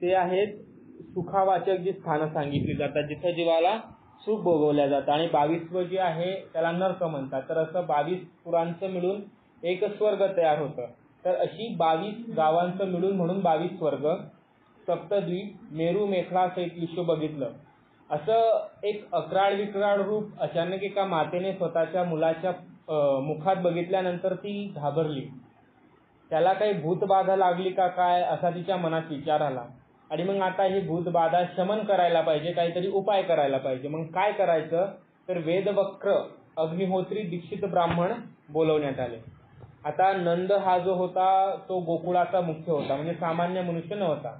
ते आहेत सुखावाचक जी स्थानं सांगितली जातात जिथे जीवाला सुख भोगवल्या जातं, आणि 22वं जे आहे त्याला नरक म्हणतात. तर असं 22 पुरांचं मिळून एक स्वर्ग तयार होतं. तर अशी 22 गावांचं मिळून म्हणून 22 स्वर्ग, सप्तद्वीप, मेरू मेखला सहित विश्व बघितलं. असं एक अक्राळ विक्राळ रूप अचानक एका मातेने स्वतःच्या मुलाच्या मुखात बघितल्यानंतर ती घाबरली. त्याला काही भूतबाधा लागली का काय असा तिच्या मनात विचार आला. आणि मग आता ही भूतबाधा शमन करायला पाहिजे, काहीतरी उपाय करायला पाहिजे. मग काय करायचं, तर वेदवक्र अग्निहोत्री दीक्षित ब्राह्मण बोलवण्यात आले. आता नंद हा जो होता तो गोकुळाचा मुख्य होता, म्हणजे सामान्य मनुष्य नव्हता.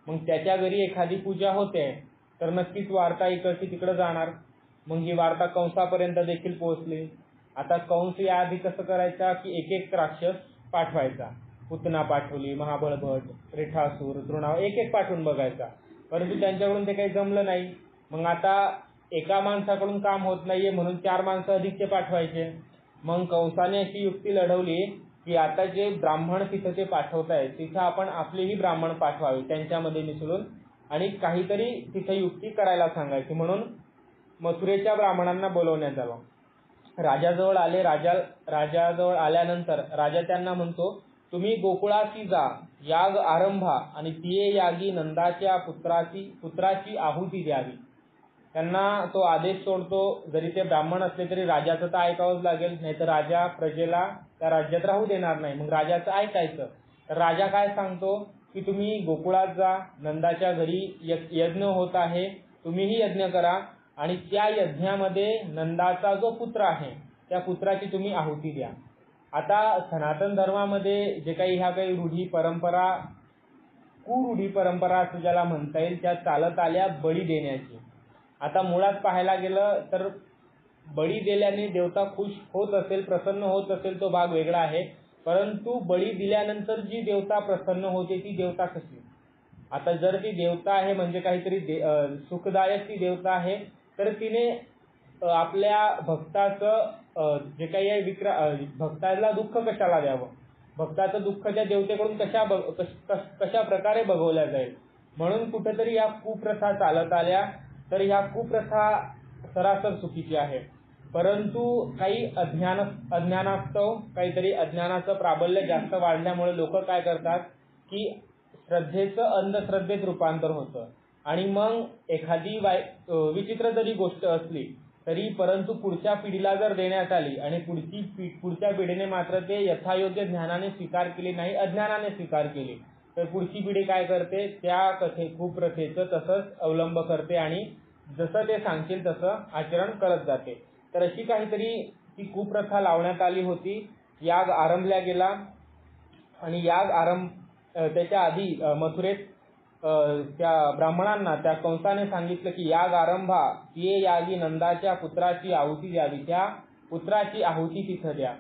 मग त्याच्या घरी एखादी पूजा होते तर नक्कीच वार्ता इकडची तिकडे जाणार. मग ही वार्ता कंसापर्यंत देखील पोहोचली. आता कंस याआधी कसं करायचा की एक एक राक्षस पाठवायचा. पुतना पाठवली, महाबळभट, रेठासूर, तृणाव, एक एक पाठवून बघायचा. परंतु त्यांच्याकडून ते काही जमलं नाही. मग आता एका माणसाकडून काम होत नाहीये म्हणून 4 माणसं अधिकचे पाठवायचे. मग कंसाने अशी युक्ती लढवली की आता जे ब्राह्मण तिथं ते पाठवतायत तिथं आपण आपलेही ब्राह्मण पाठवावे त्यांच्यामध्ये मिसळून, आणि काहीतरी तिथे युक्ती करायला सांगायची. म्हणून मथुरेच्या ब्राह्मणांना बोलवण्यात आलं. राजाजवळ आले. राजाजवळ आल्यानंतर राजा त्यांना म्हणतो, तुम्ही गोकुळासी जा, याग आरंभा आणि तिये यागी नंदाच्या पुत्राची आहुती द्यावी. त्यांना तो आदेश सोडतो. जरी ते ब्राह्मण असले तरी राजाचं तर ऐकावंच लागेल, नाहीतर राजा प्रजेला त्या राज्यात राहू देणार नाही. मग राजाचं ऐकायचं. तर राजा काय सांगतो की तुम्ही गोकुळात जा, नंदाच्या घरी यज्ञ होत आहे, तुम्हीही यज्ञ करा आणि त्या यज्ञामध्ये नंदाचा जो पुत्र आहे त्या पुत्राची तुम्ही आहुती द्या. आता सनातन धर्मामध्ये जे काही ह्या काही रूढी परंपरा, कुरूढी परंपरा असं ज्याला म्हणता येईल, त्या चालत आल्या बळी देण्याची. आता मुळात पाहायला गेलं तर बळी दिल्याने देवता खुश होत असेल, प्रसन्न होत असेल, तो भाग वेगळा आहे. परंतु बळी दिल्यानंतर जी देवता प्रसन्न होते ती देवता कशी? आता जर ती देवता आहे म्हणजे काहीतरी सुखदायक ती देवता आहे, तर तिने आपल्या भक्ताचं जे काही आहे भक्ताला दुःख कशाला द्यावं, भक्ताचं दुःख त्या देवतेकडून कशा प्रकारे बघवल्या जाईल. म्हणून कुठेतरी या कुप्रथा चालत आल्या. तर ह्या कुप्रथा सरासर चुकीची आहे. परंतु काही अज्ञानास्तव काहीतरी अज्ञानाचं प्राबल्य जास्त वाढल्यामुळे लोक काय करतात की श्रद्धेचं अंधश्रद्धेत रूपांतर होतं. आणि मग एखादी विचित्र जरी गोष्ट असली तरी परंतु पुढच्या पिढीला जर देण्यात आली आणि पुढच्या पिढीने मात्र ते यथायोग्य ज्ञानाने स्वीकार केले नाही, अज्ञानाने स्वीकार केले, तर पुढची पिढी काय करते, त्या कुप्रथेचं तसंच अवलंब करते आणि जसं ते सांगतील तसं आचरण करत जाते. तर अशी काहीतरी ती कुप्रथा लावण्यात आली होती. याग आरंभला गेला आणि त्याच्या आधी मथुरेत त्या ब्राह्मणांना त्या कंसाने सांगितलं की याग आरंभा तिये यागी नंदाच्या पुत्राची आहुती द्यावी, त्या पुत्राची आहुती तिथं द्या.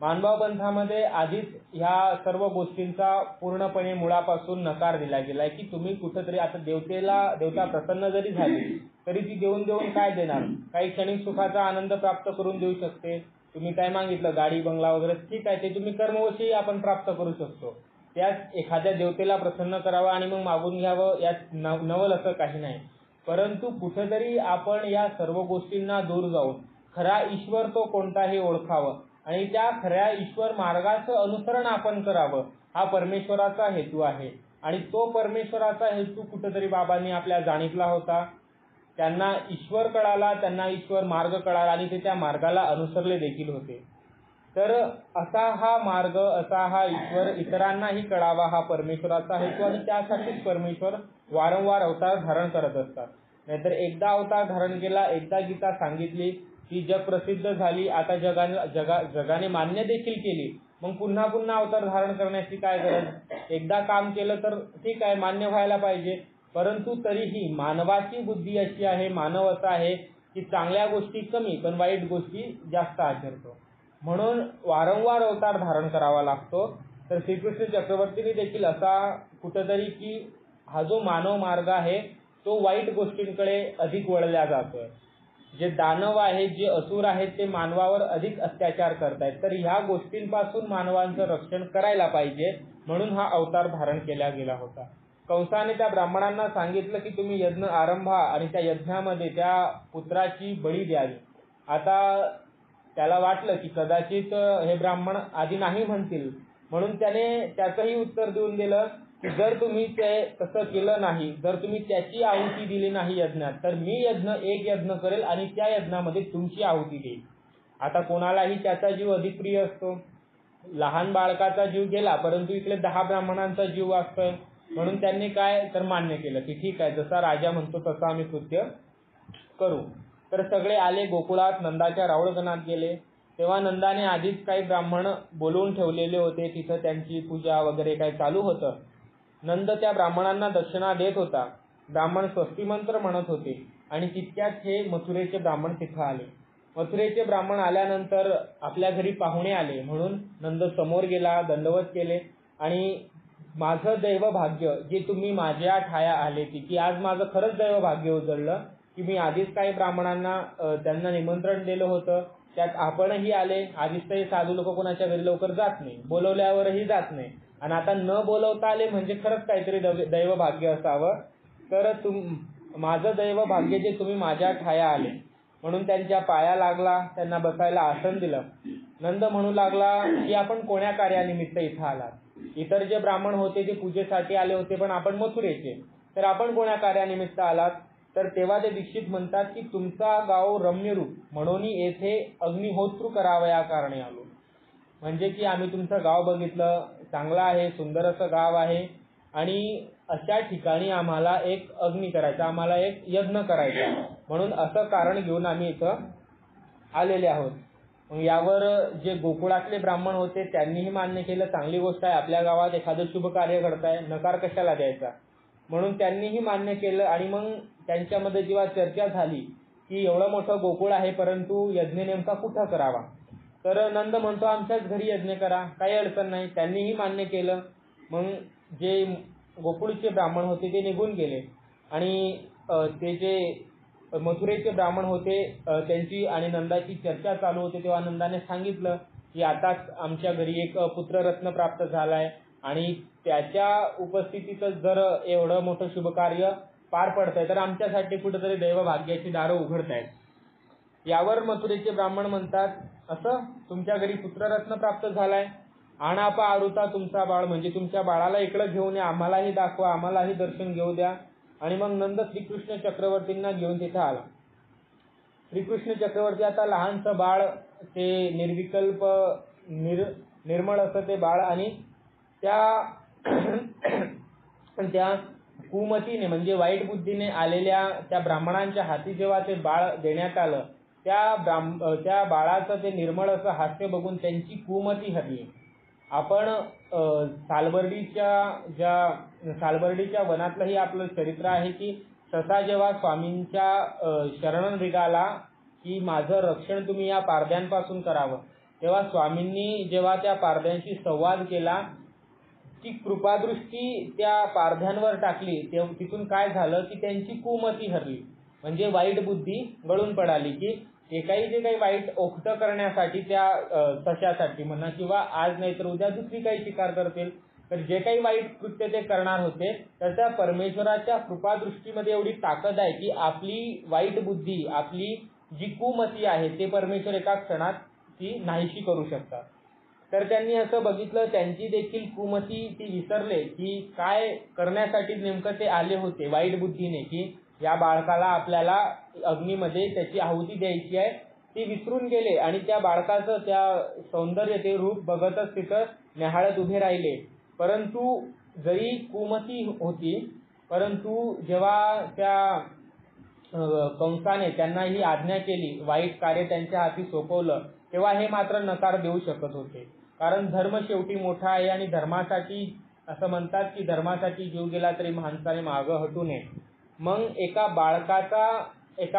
मानभाव पंथामध्ये आधीच ह्या सर्व गोष्टींचा पूर्णपणे मुळापासून नकार दिला गेलाय की तुम्ही कुठंतरी आता देवता प्रसन्न जरी झाली तरी ती देऊन काय देणार, काही क्षणिक सुखाचा आनंद प्राप्त करून देऊ शकते. तुम्ही काय मागितलं, गाडी बंगला वगैरे, ठीक आहे, ते तुम्ही कर्मवशी आपण प्राप्त करू शकतो. त्यात एखाद्या देवतेला प्रसन्न करावं आणि मग मागून घ्यावं यात नवल असं काही नाही. परंतु कुठेतरी आपण या सर्व गोष्टींना दूर जाऊन खरा ईश्वर तो कोणताही ओळखावं आणि त्या खऱ्या ईश्वर मार्गाचं अनुसरण आपण करावं, हा परमेश्वराचा हेतू आहे. आणि तो परमेश्वराचा हेतू कुठेतरी बाबांनी आपल्या जाणीवला होता. त्यांना ईश्वर कळाला, त्यांना ईश्वर मार्ग कळाला आणि ते त्या मार्गाला अनुसरले देखील होते. तर असा हा मार्ग, असा हा ईश्वर इतरांनाही कळावा, हा परमेश्वराचा हेतू आणि त्यासाठीच परमेश्वर वारंवार अवतार धारण करत असतात. नाहीतर एकदा अवतार धारण केला, एकदा गीता सांगितली, ती जग प्रसिद्ध झाली, आता जगाने मान्य देखील केली, मग पुन्हा अवतार धारण करण्याची काय गरज? एकदा काम केलं तर ठीक आहे, मान्य व्हायला पाहिजे. परंतु तरीही मानवाची बुद्धी अशी आहे, मानव असा आहे की चांगल्या गोष्टी कमी पण वाईट गोष्टी जास्त आचरतो. म्हणून वारंवार अवतार धारण करावा लागतो. तर श्रीकृष्ण चक्रवर्तीने देखील असा कुठेतरी की हा जो मानव मार्ग आहे तो वाईट गोष्टींकडे अधिक वळला जातोय. जे दानव आहेत, जे असुर आहेत, ते मानवावर अधिक अत्याचार करतायत. तर ह्या गोष्टींपासून मानवांचं रक्षण करायला पाहिजे, म्हणून हा अवतार धारण केला गेला होता. कंसाने त्या ब्राह्मणांना सांगितलं की तुम्ही यज्ञ आरंभा आणि त्या यज्ञामध्ये त्या पुत्राची बळी द्यावी. आता त्याला वाटलं की कदाचित हे ब्राह्मण आधी नाही म्हणतील, म्हणून त्याने त्याचंही उत्तर देऊन दिलं की जर तुम्ही ते तसं केलं नाही, जर तुम्ही त्याची आहुती दिली नाही यज्ञात, तर मी एक यज्ञ करेल आणि त्या यज्ञामध्ये तुमची आहुती देईल. आता कोणालाही त्याचा जीव अधिक प्रिय असतो. लहान बाळकाचा जीव गेला, परंतु इकडे 10 ब्राह्मणांचा जीव असतोय, म्हणून त्यांनी काय तर मान्य केलं की ठीक आहे, जसा राजा म्हणतो तसं आम्ही कृत्य करू. तर सगळे आले गोकुळात, नंदाच्या रावळगणात गेले. तेव्हा नंदाने आधीच काही ब्राह्मण बोलवून ठेवलेले होते, तिथं त्यांची पूजा वगैरे काय चालू होतं. नंद त्या ब्राह्मणांना दक्षिणा देत होता. ब्राह्मण स्वस्तिमंत्र म्हणत होते आणि तितक्यात हे मथुरेचे ब्राह्मण तिथं आले. मथुरेचे ब्राह्मण आल्यानंतर आपल्या घरी पाहुणे आले, म्हणून नंद समोर गेला, दंडवत केले आणि माझं दैव भाग्य जे तुम्ही माझ्या ठाया आले की आज माझं खरंच दैव भाग्य उजळलं की मी आधीच काही ब्राह्मणांना त्यांना निमंत्रण दिलं होतं, त्यात आपणही आले. आधीच तर साधू लोक कोणाच्या घरी लवकर जात नाही, बोलवल्यावरही जात नाही, आणि आता न बोलवता आले म्हणजे खरंच काहीतरी दैव भाग्य असावं. तर माझं दैव भाग्य जे तुम्ही माझ्या ठाया आले, म्हणून त्यांच्या पाया लागला, त्यांना बसायला आसन दिलं. नंद म्हणू लागला की आपण कोण्या कार्यानिमित्त इथं आलात? इतर जे ब्राह्मण होते ते पूजेसाठी आले होते, पण आपण मथुरेचे, तर आपण कोण्या कार्यानिमित्त आलात? तर तेव्हा ते दीक्षित म्हणतात की तुमचा गाव रम्यरूप म्हणून येथे अग्निहोत्र करावं या कारणे आलो. म्हणजे की आम्ही तुमचं गाव बघितलं, चांगलं आहे, सुंदर असं गाव आहे आणि अशा ठिकाणी आम्हाला एक अग्नी करायचा, आम्हाला एक यज्ञ करायचा, म्हणून असं कारण घेऊन आम्ही इथं आलेले आहोत. मग यावर जे गोकुळातले ब्राह्मण होते त्यांनीही मान्य केलं, चांगली गोष्ट आहे, आपल्या गावात एखादं शुभ कार्य घडतंय, नकार कशाला द्यायचा, म्हणून त्यांनीही मान्य केलं. आणि मग त्यांच्यामध्ये जेव्हा चर्चा झाली की एवढं मोठं गोकुळ आहे, परंतु यज्ञ नेमका कुठं करावा, तर नंद म्हणतो आमच्याच घरी यज्ञ करा, काही अडचण नाही. त्यांनीही मान्य केलं. मग जे गोकुळचे ब्राह्मण होते ते निघून गेले आणि ते जे मथुरेचे ब्राह्मण होते त्यांची आणि नंदाची चर्चा चालू होती. तेव्हा नंदाने सांगितलं की आताच आमच्या घरी एक पुत्ररत्न प्राप्त झालाय आणि त्याच्या उपस्थितीतच जर एवढं मोठं शुभकार्य पार पडतंय, तर आमच्यासाठी कुठेतरी दैवभाग्याची दारं उघडतायत. यावर मथुरेचे ब्राह्मण म्हणतात, असं तुमच्या घरी पुत्ररत्न प्राप्त झालाय, आणापा आरुता तुमचा बाळ, म्हणजे तुमच्या बाळाला इकडं घेऊन या, आम्हालाही दाखवा, आम्हालाही दर्शन घेऊ द्या. आणि मग नंद श्रीकृष्ण चक्रवर्तींना घेऊन तिथं आला. श्रीकृष्ण चक्रवर्ती आता लहानसं बाळ, ते निर्विकल्प निर्मळ असं ते बाळ, आणि त्या कुमतीने म्हणजे वाईट बुद्धीने आलेल्या त्या ब्राह्मणांच्या हाती जेव्हा ते बाळ देण्यात आलं, त्या बाळाचं ते निर्मळ असं हास्य बघून त्यांची कुमती हरली. आपण सालबर्डीच्या वनातलंही आपलं चरित्र आहे की ससा जेव्हा स्वामींच्या शरण निघाला की माझं रक्षण तुम्ही या पारध्यांपासून करावं, तेव्हा स्वामींनी जेव्हा त्या पारध्यांशी संवाद केला, ती कृपादृष्टी त्या पारध्यांवर टाकली, तिथून काय झालं की त्यांची कुमती हरली, म्हणजे वाईट बुद्धी गळून पडाली. की जे काही वाईट ओखतं करण्यासाठी त्या सशासाठी म्हणा किंवा आज नाही तर उद्या दुसरी काही शिकार करतील, तर जे काही वाईट कृत्य ते करणार होते, तर त्या परमेश्वराच्या कृपादृष्टीमध्ये एवढी ताकद आहे की आपली वाईट बुद्धी, आपली जी कुमती आहे ते परमेश्वर एका क्षणात ती नाहीशी करू शकतात. तर त्यांनी असं बघितलं, त्यांची देखील कुमती ती विसरले की काय करण्यासाठी नेमकं ते आले होते वाईट बुद्धीने, की या बाळकाला आपल्याला अग्नीमध्ये त्याची आहुती द्यायची आहे, ती विसरून गेले आणि त्या बाळकाचं त्या सौंदर्य ते रूप बघतच तिथं न्याहाळत उभे राहिले. परंतु जरी कुमती होती, परंतु जेव्हा त्या कंसाने त्यांना ही आज्ञा केली, वाईट कार्य त्यांच्या हाती सोपवलं, तेव्हा हे मात्र नकार देऊ शकत होते, कारण धर्म शेवटी मोठा आहे आणि धर्मासाठी असं म्हणतात की धर्मासाठी जीव गेला तरी माणसाने मागं हटू नये. मग एका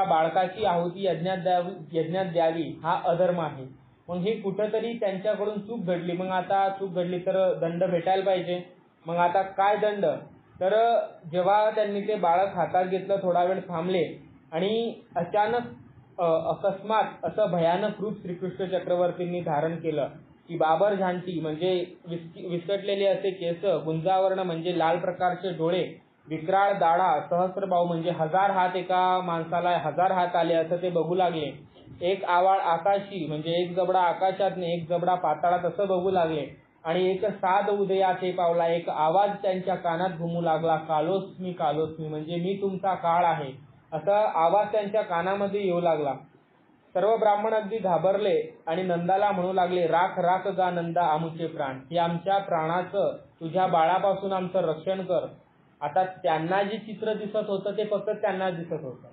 बाळकाची आहुती यज्ञात द्यावी हा अधर्म आहे. मग हे कुठंतरी त्यांच्याकडून चूक घडली. मग आता चूक घडली तर दंड भेटायला पाहिजे. मग आता काय दंड, तर जेव्हा त्यांनी ते बाळक हातात घेतलं, थोडा वेळ थांबले आणि अचानक अकस्मात असं भयानक रूप श्रीकृष्ण चक्रवर्तींनी धारण केलं की बाबर झांटी म्हणजे विस्कटलेले असे केस, गुंजावर्ण म्हणजे लाल प्रकारचे डोळे, विक्राळ दाढा, सहस्त्रबाहू म्हणजे 1000 हात एका माणसाला 1000 हात आले असं ते बघू लागले. एक आवाळ आकाशी म्हणजे एक जबडा आकाशात एक जबडा पाताळात असं बघू लागले. आणि एक साद उदयात हे पावला, एक आवाज त्यांच्या कानात घुमू लागला, कालोस्मी कालोस्मी म्हणजे मी तुमचा काळ आहे असा आवाज त्यांच्या कानामध्ये येऊ लागला. सर्व ब्राह्मण अगदी घाबरले आणि नंदाला म्हणू लागले, राख राख गा नंदा आमुचे प्राण, की आमच्या प्राणाचं तुझ्या बाळापासून आमचं रक्षण कर. आता त्यांना जे चित्र दिसत होतं ते फक्त त्यांनाच दिसत होतं,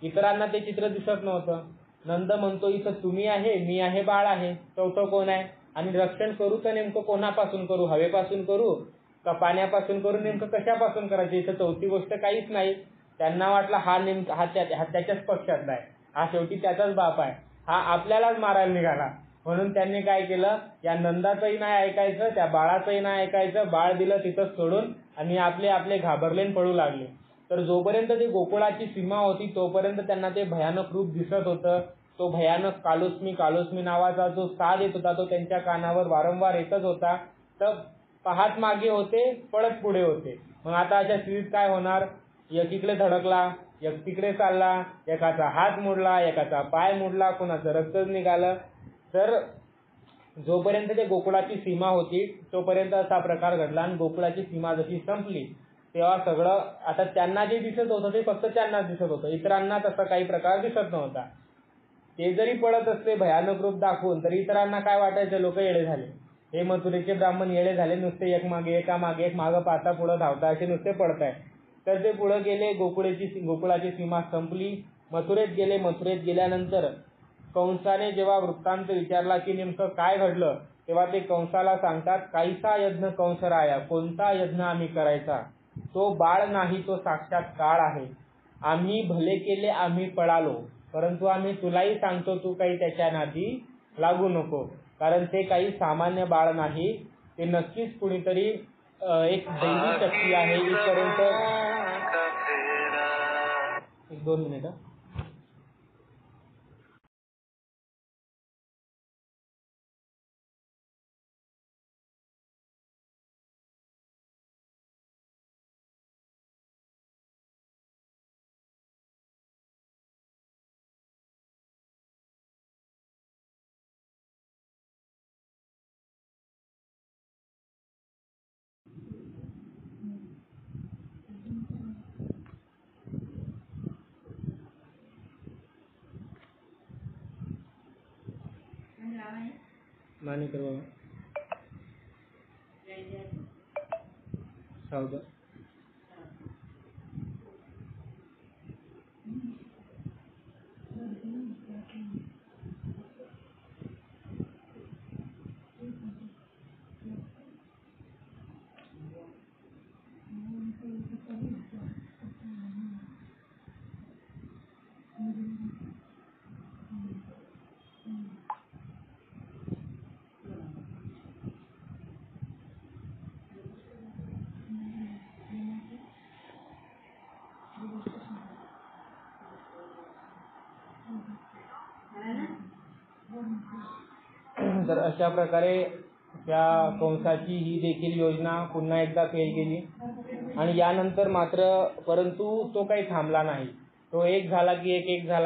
इतरांना ते चित्र दिसत नव्हतं. नंद म्हणतो, इथं तुम्ही आहे, मी आहे, बाळ आहे, चौथं कोण आहे? आणि रक्षण करू तर नेमकं कोणापासून करू? हवेपासून करू का पाण्यापासून करू? नेमकं कशापासून करायचं? इथं चौथी गोष्ट काहीच नाही. त्यांना वाटलं हा त्याच्याच पक्षातला आहे, हा शेवटी त्याचाच बाप आहे, हा आपल्यालाच मारायला निघाला. म्हणून त्यांनी काय केलं, या नंदाचंही नाही ऐकायचं, त्या बाळाचंही नाही ऐकायचं, बाळ दिलं तिथंच सोडून आणि आपले घाबरले पळू लागले. तर जोपर्यंत ती गोकुळाची सीमा होती तोपर्यंत त्यांना ते भयानक रूप दिसत होतं. तो भयानक कालोस्मी कालोस्मी नावाचा जो साद येत होता तो त्यांच्या कानावर वारंवार येतच होता. तर पाहत मागे होते, पळत पुढे होते. मग आता अशा स्थितीत काय होणार? एकीकडे धडकला, एक तिकडे चालला, एकाचा हात मोडला, एकाचा पाय मोडला, कोणाचं रक्तच निघालं. तर जोपर्यंत ते गोकुळाची सीमा होती तोपर्यंत असा प्रकार घडला. आणि गोकुळाची सीमा जशी संपली तेव्हा सगळं आता त्यांना जे दिसत होतं ते फक्त त्यांनाच दिसत होतं, इतरांना तसा काही प्रकार दिसत नव्हता. ते जरी पळत असले भयानक रूप दाखवून तरी इतरांना काय वाटायचं, लोक येडे झाले, हे मथुरेचे ब्राह्मण येडे झाले, नुसते एक मागे एक मागं पाहता पुढं धावता असे नुसते पडताय. तर ते पुढे गेले, गोकुळाची सीमा संपली, मथुरेत गेले. मथुरेत गेल्यानंतर कंसाने जेव्हा वृत्तांत विचारला की नेमकं काय घडलं, तेव्हा ते कंसाला सांगतात, काहीसा यज्ञ कंसराया, कोणता यज्ञ आम्ही करायचा, तो बाळ नाही, तो साक्षात काळ आहे. आम्ही भले केले, आम्ही पळालो, परंतु आम्ही तुलाही सांगतो तू काही त्याच्या नादी लागू नको, कारण ते काही सामान्य बाळ नाही, ते नक्कीच कुणीतरी एक दैवी शक्ती आहे. इथपर्यंत 1-2 मिनिटं. मानी करवा सावधान. तर अशा प्रकारे त्या कंसाची ही देखील योजना पुन्हा एकदा फेल गेली. आणि यानंतर मात्र परंतु तो काही थांबला नाही. तो एक झाला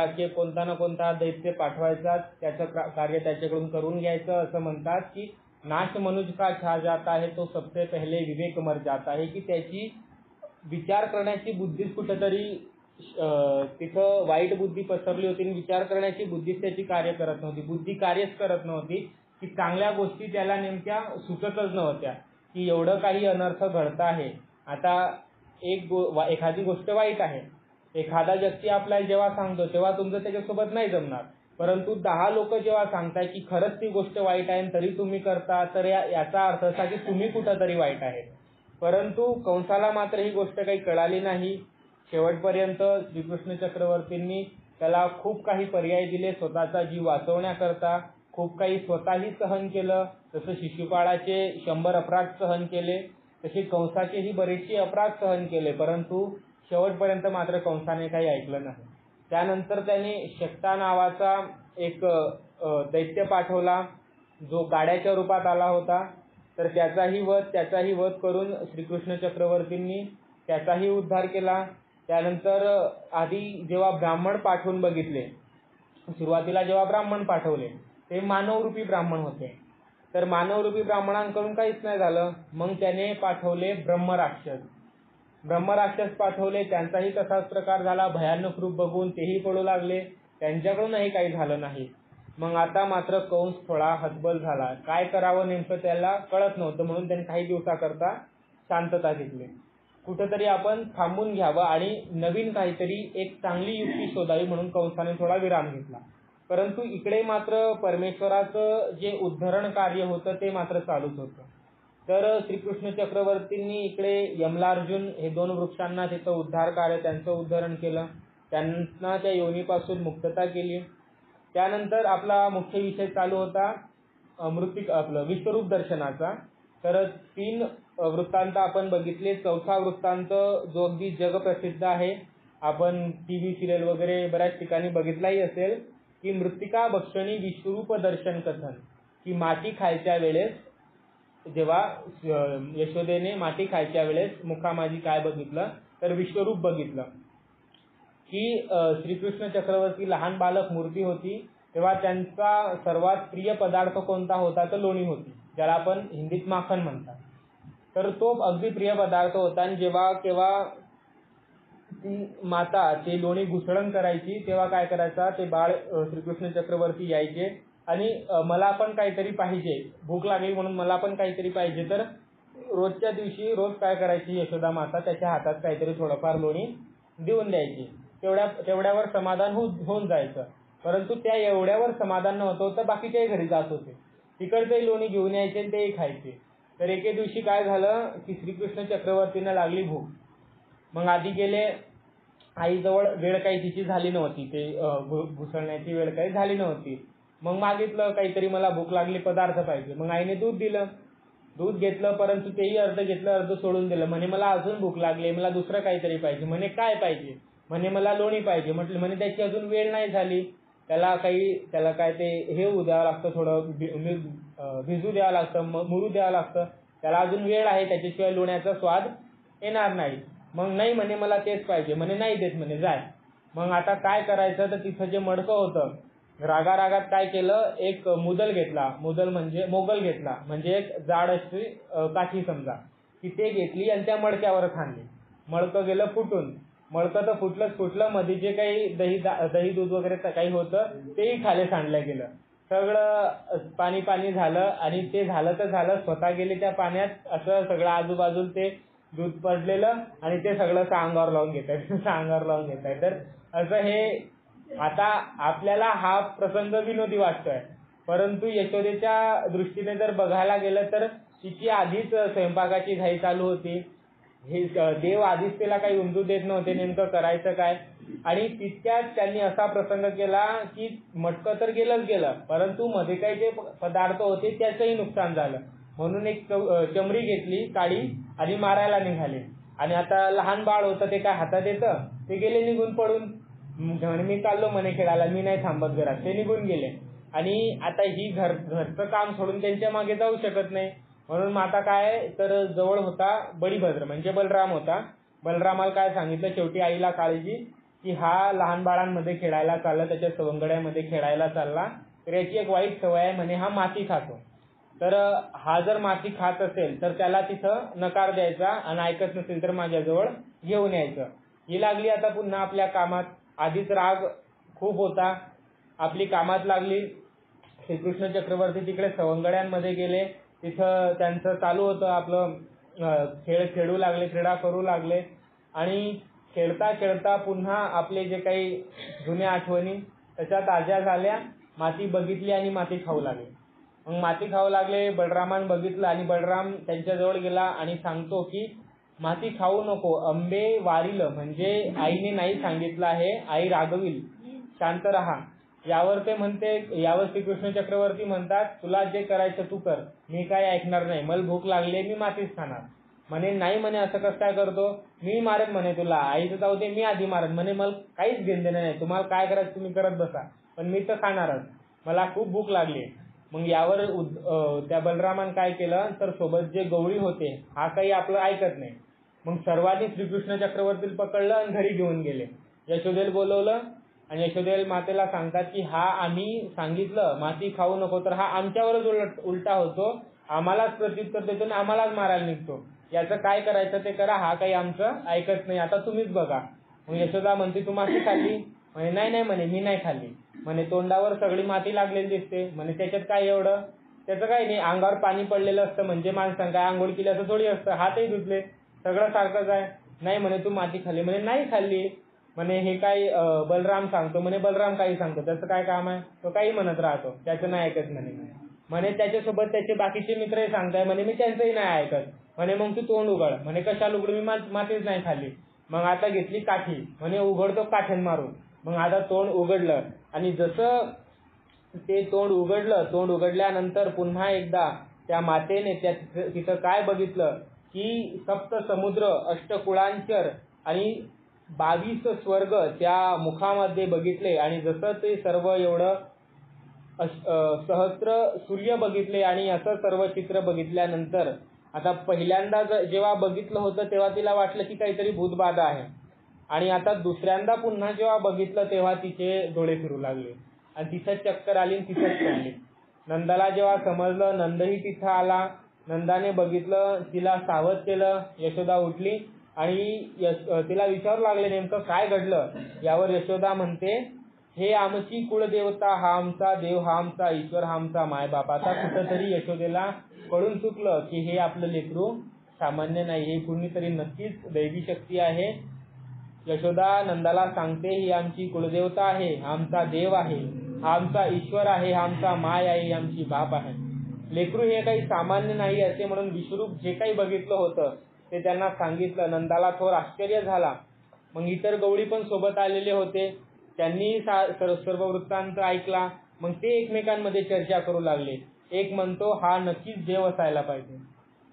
की कोणता ना कोणता दैत्य पाठवायचा, त्याचं कार्य त्याच्याकडून करून घ्यायचं. असं म्हणतात की नाश मनुज का छा जाता है तो सबसे पहले विवेक मर जाता है, की त्याची विचार करण्याची बुद्धीच कुठेतरी तिथं वाईट बुद्धी पसरली होती. विचार करण्याची बुद्धीच त्याची कार्य करत नव्हती, बुद्धी कार्यच करत नव्हती, की चांगल्या गोष्टी त्याला नेमक्या सुचतच नव्हत्या की एवढं काही अनर्थ घडत आहे. आता एखादी गोष्ट वाईट आहे, एखादा व्यक्ती आपल्याला जेव्हा सांगतो तेव्हा तुमचं त्याच्यासोबत नाही जमणार, परंतु 10 लोक जेव्हा सांगताय की खरंच ती गोष्ट वाईट आहे तरी तुम्ही करता, तर याचा अर्थ असा की तुम्ही कुठंतरी वाईट आहे. परंतु कंसाला मात्र ही गोष्ट काही कळाली नाही. शेवटपर्यंत श्रीकृष्ण चक्रवर्तींनी त्याला खूप काही पर्याय दिले स्वतःचा जीव वाचवण्याकरता, खूप काही स्वतःही सहन केलं. जसं शिशुपाळाचे 100 अपराध सहन केले तसे कंसाचेही बरेचसे अपराध सहन केले, परंतु शेवटपर्यंत मात्र कंसाने काही ऐकलं नाही. त्यानंतर त्याने शक्ता नावाचा एक दैत्य पाठवला. जो गाड्याच्या रूपात आला होता, तर त्याचाही वध करून श्रीकृष्ण चक्रवर्तींनी त्याचाही उद्धार केला. त्यानंतर आधी जेव्हा ब्राह्मण पाठवून बघितले, सुरुवातीला जेव्हा ब्राह्मण पाठवले ते मानवरूपी ब्राह्मण होते, तर मानवरूपी ब्राह्मणांकडून काहीच नाही झालं. मग त्याने पाठवले ब्रह्मराक्षस पाठवले, त्यांचाही तसाच प्रकार झाला. भयानक रूप बघून तेही पळू लागले, त्यांच्याकडूनही काही झालं नाही. मग आता मात्र कंस थोडा हतबल झाला. काय करावं नेमकं त्याला कळत नव्हतं, म्हणून त्यांनी काही दिवसाकरता शांतता घेतली. कुठंतरी आपण थांबून घ्यावं आणि नवीन काहीतरी एक चांगली युक्ती शोधावी म्हणून कंसाने थोडा विराम घेतला. परंतु इकडे मात्र परमेश्वराचं जे उद्धरण कार्य होतं ते मात्र चालूच होतं. तर श्रीकृष्ण चक्रवर्तींनी इकडे यमलार्जुन हे 2 वृक्षांना तिथं उद्धार कार्य त्यांचं उद्धरण केलं, त्यांना त्या योनीपासून मुक्तता केली. त्यानंतर आपला मुख्य विषय चालू होता आपलं विश्वरूप दर्शनाचा. तर 3 वृत्तांत आपण बघितले. 4था वृत्तांत जो अगदी जगप्रसिद्ध आहे, आपण TV सिरियल वगैरे बऱ्याच ठिकाणी बघितलाही असेल, की मृत्तिका भक्षणी विश्वरूप दर्शन कथन, की माती खायच्या वेळेस जेव्हा यशोदेने माती खायच्या वेळेस मुखामाजी काय बघितलं, तर विश्वरूप बघितलं. की श्रीकृष्ण चक्रवर्ती लहान बालक मूर्ती होती, तेव्हा त्यांचा सर्वात प्रिय पदार्थ कोणता होता, तर लोणी होती, ज्याला आपण हिंदीत माखन म्हणतात. तर तो अगदी प्रिय पदार्थ होता. आणि जेव्हा केव्हा ती माता ते लोणी घुसळण करायची, तेव्हा काय करायचा, ते बाळ श्रीकृष्ण चक्रवर्ती यायचे आणि मला पण काहीतरी पाहिजे, भूक लागली म्हणून मला पण काहीतरी पाहिजे. तर रोजच्या दिवशी रोज काय करायची यशोदा माता, त्याच्या हातात काहीतरी थोडंफार लोणी देऊन द्यायची. तेवढ्यावर समाधान होऊन जायचं. परंतु त्या एवढ्यावर समाधान नव्हतं, तर बाकीच्याही घरी जात होते, तिकडचंही लोणी घेऊन यायचे आणि तेही खायचे. तर एके दिवशी काय झालं, की श्रीकृष्ण चक्रवर्तींना लागली भूक. मग आधी गेले, आईजवळ वेळ काही तिची झाली नव्हती, ते घुसळण्याची वेळ काही झाली नव्हती. मग मागितलं काहीतरी, मला भूक लागली, पदार्थ पाहिजे. मग आईने दूध दिलं, दूध घेतलं, परंतु तेही अर्ध घेतलं, अर्ध सोडून दिलं. म्हणे मला अजून भूक लागली, मला दुसरं काहीतरी पाहिजे. म्हणे काय पाहिजे, म्हणे मला लोणी पाहिजे. म्हटलं, म्हणे त्याची अजून वेळ नाही झाली, त्याला काय ते हे होऊ द्यावं लागतं, थोडं भिजू द्यावं लागतं, मुरू द्यावं लागतं, त्याला अजून वेळ आहे, त्याच्याशिवाय लोण्याचा स्वाद येणार नाही. मग नाही म्हणे मला तेच पाहिजे. म्हणे नाही देत, म्हणे जाय. मग आता काय करायचं, तर तिथं जे मडकं होतं, रागारागात काय केलं, एक मोगल घेतला, म्हणजे एक जाड अशी काठी समजा, की ते घेतली आणि त्या मडक्यावर खांदली. मडकं गेलं फुटून. मडकं तर फुटलं, मध्ये जे काही दही दूध वगैरे काही होतं तेही खाली सांडलं गेलं. सगळं पाणी झालं. आणि ते झालं तर झालं, स्वतः गेले त्या पाण्यात, असं सगळं आजूबाजूला ते दूध पडलेलं आणि ते सगळं अंगावर लावून घेतायत. तर असं हे आता आपल्याला हा प्रसंग विनोदी वाटतोय, परंतु यशोदेच्या दृष्टीने जर बघायला गेलं तर तिची आधीच स्वयंपाकाची घाई चालू होती. हे देव आधीच तिला काही उमजू देत नव्हते, नेमकं करायचं काय. आणि तितक्यात त्यांनी असा प्रसंग केला की मटकं तर गेलं, परंतु मध्ये काही जे पदार्थ होते त्याचंही नुकसान झालं. म्हणून एक चमरी घेतली काळी आणि मारायला निघाले. आणि आता लहान बाळ होतं, ते काय हातात येतं, ते गेले निघून पडून. मी चाललो म्हणे खेळायला, मी नाही थांबत घरात, ते निघून गेले. आणि आता ही घरचं काम सोडून त्यांच्या मागे जाऊ शकत नाही, म्हणून मग आता काय, तर जवळ होता बळीभद्र म्हणजे बलराम होता. बलरामाला काय सांगितलं, शेवटी आईला काळजी, की हा लहान बाळांमध्ये खेळायला चालला, त्याच्या सवंगड्यामध्ये खेळायला चालला, तर याची एक वाईट सवय आहे, म्हणे हा माती खातो. तर हा जर माती खात असेल तर त्याला तिथं नकार द्यायचा, आणि ऐकत नसेल तर माझ्याजवळ घेऊन यायचं. ही लागली आता पुन्हा आपल्या कामात. आधीच राग खूप होता, आपली कामात लागली. श्रीकृष्ण चक्रवर्ती तिकडे सवंगड्यांमध्ये गेले, तिथं त्यांचं चालू होतं आपलं क्रीडा करू लागले. आणि खेळता खेळता पुन्हा आपले जे काही जुन्या आठवणी त्याच्या ताज्या झाल्या. माती बघितली आणि माती खाऊ लागले. मग माती खाऊ लागले, बलरामानं बघितलं आणि बलराम त्यांच्याजवळ गेला आणि सांगतो की माती खाऊ नको, अंबे वारील, म्हणजे आईने नाही सांगितलं आहे, आई रागविल, शांत राहा. यावर श्रीकृष्ण चक्रवर्ती म्हणतात, तुला जे करायचं तू कर, मी काय ऐकणार नाही, मला भूक लागली, मी मातीच खाणार. म्हणे नाही, म्हणे असं कसं काय करतो, मी मारेन म्हणे तुला, आईचं जाऊ दे, मी आधी मारेन. म्हणे मला काहीच घेणं देणं नाही, तुम्हाला काय करायचं तुम्ही करत बसा, पण मी तर खाणारच, मला खूप भूक लागली. मग यावर त्या बलरामान काय केलं तर सोबत जे गवळी होते हा काही आपलं ऐकत नाही. मग सर्वांनी श्रीकृष्ण चक्रवर्तीला पकडलं आणि घरी घेऊन गेले. यशोदेला बोलवलं आणि यशोदेला मातेला सांगतात की हा आम्ही सांगितलं माती खाऊ नको तर हा आमच्यावरच उलटा होतो, आम्हालाच प्रत्युत्तर देतो आणि आम्हालाच मारायला निघतो. याचं काय करायचं ते करा, हा काही आमचं ऐकत नाही, आता तुम्हीच बघा. मग यशोदा म्हणते तू माती खाल्ली? म्हणे नाही म्हणे मी नाही खाल्ली. म्हणे तोंडावर सगळी माती लागलेली दिसते. म्हणे त्याच्यात काय एवढं? त्याचं काही नाही, अंगावर पाणी पडलेलं असतं म्हणजे माणसांना काय आंघोळ केली असं थोडी असतं, हातही धुतले सगळं सारखंच आहे. नाही म्हणे तू माती खाल्ली? म्हणे नाही खाल्ली. म्हणे हे काय बलराम सांगतो? म्हणे बलराम काही सांगतो, त्याचं काय काम आहे, तो काही म्हणत राहतो, त्याचं नाही ऐकत म्हणे. म्हणे त्याच्यासोबत त्याचे बाकीचे मित्रही सांगताय म्हणे मी त्यांचंही नाही ऐकत. म्हणे मग तू तोंड उघड. म्हणे कशाला उघड, मी मातीच नाही खाल्ली. मग आता घेतली काठी, म्हणे उघडतो काठ्यान मारून. मग आता तोंड उघडलं आणि जसं ते तोंड उघडल्यानंतर पुन्हा एकदा त्या मातेने तिथं काय बघितलं की सप्त समुद्र, अष्टकुळांचर आणि 22 स्वर्ग त्या मुखामध्ये बघितले. आणि जसं ते सर्व एवढं सहस्त्र सूर्य बघितले आणि असं सर्व चित्र बघितल्यानंतर आता पहिल्यांदा जेव्हा बघितलं होतं तेव्हा तिला वाटलं की काहीतरी भूतबाधा आहे. आणि आता दुसऱ्यांदा पुन्हा जेव्हा बघितलं तेव्हा तिचे डोळे फिरू लागले आणि तिथं चक्कर आली आणि तिथंच पडली. नंदाला जेव्हा समजलं, नंदही तिथं आला. नंदाने बघितलं, तिला सावध केलं. यशोदा उठली आणि तिला विचारू लागले नेमकं काय घडलं. यावर यशोदा म्हणते हे आमची कुळदेवता, हा आमचा देव, हा आमचा ईश्वर, हा आमचा मायबाप. आता कुठंतरी यशोदेला कळून चुकलं की हे आपलं लेकरू सामान्य नाही, हे कुणीतरी नक्कीच दैवी शक्ती आहे. यशोदा नंदाला सांगते ही आमची कुळदेवता आहे, हा आमचा देव आहे, हा आमचा ईश्वर आहे, हा आमचा माय आहे, ही आमची बाप आहे. लेकरू हे काही सामान्य नाही असे म्हणून विश्वरूप जे काही बघितलं होतं ते त्यांना सांगितलं. नंदाला थोर आश्चर्य झाला. मग इतर गवळी पण सोबत आलेले होते, त्यांनी सर्व वृत्तांत ऐकला. मग ते एकमेकांमध्ये चर्चा करू लागले. एक म्हणतो हा नक्कीच देव असायला पाहिजे,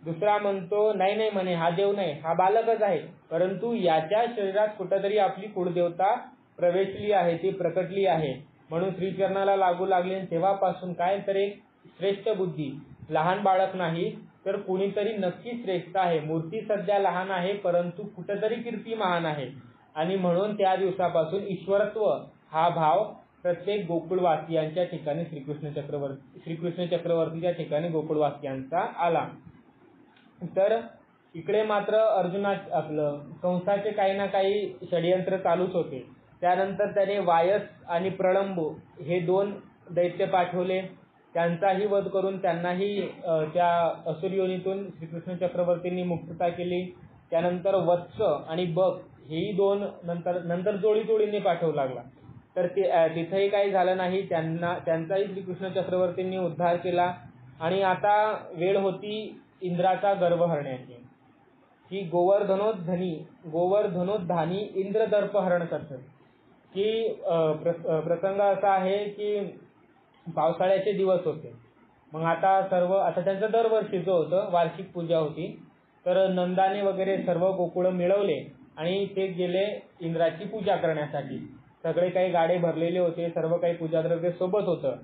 दुसरा म्हणतो नाही नाही म्हणे हा देव नाही, हा बालकच आहे, परंतु याच्या शरीरात कुठंतरी आपली कुळदेवता प्रवेशली आहे, ती प्रकटली आहे. म्हणून श्रीचरणाला लागू लागले. तेव्हापासून काय तर एक श्रेष्ठ बुद्धी, लहान बाळक नाही तर कुणीतरी नक्की श्रेष्ठ आहे. मूर्ती सध्या लहान आहे परंतु कुठंतरी कीर्ती महान आहे. आणि म्हणून त्या दिवसापासून ईश्वरत्व हा भाव प्रत्येक गोकुळवासियांच्या ठिकाणी श्रीकृष्ण चक्रवर्तीच्या ठिकाणी गोकुळवासियांचा आला. तर इकडे मात्र आपलं कंसाचे काही ना काही षडयंत्र चालूच होते. त्यानंतर त्याने वायस आणि प्रलंब हे 2 दैत्य पाठवले, त्यांचाही वध करून त्यांनाही त्या असुर योनीतून श्रीकृष्ण चक्रवर्तींनी मुक्तता केली. त्यानंतर वत्स आणि बक हेही 2 नंतर जोडीने पाठवू लागला. तर तिथेही काही झालं नाही, त्यांचाही श्रीकृष्ण चक्रवर्तींनी उद्धार केला. आणि आता वेळ होती इंद्राचा गर्भ हरण्याची, की गोवर्धनोद्धानी इंद्र दर्प हरण करतात. की प्रसंग असा आहे की पावसाळ्याचे दिवस होते. मग आता त्यांचं दरवर्षीचं होतं, वार्षिक पूजा होती. तर नंदाने वगैरे सर्व गोकुळ मिळवले आणि ते गेले इंद्राची पूजा करण्यासाठी. सगळे काही गाडे भरलेले होते, सर्व काही पूजाद्रव्य सोबत होतं.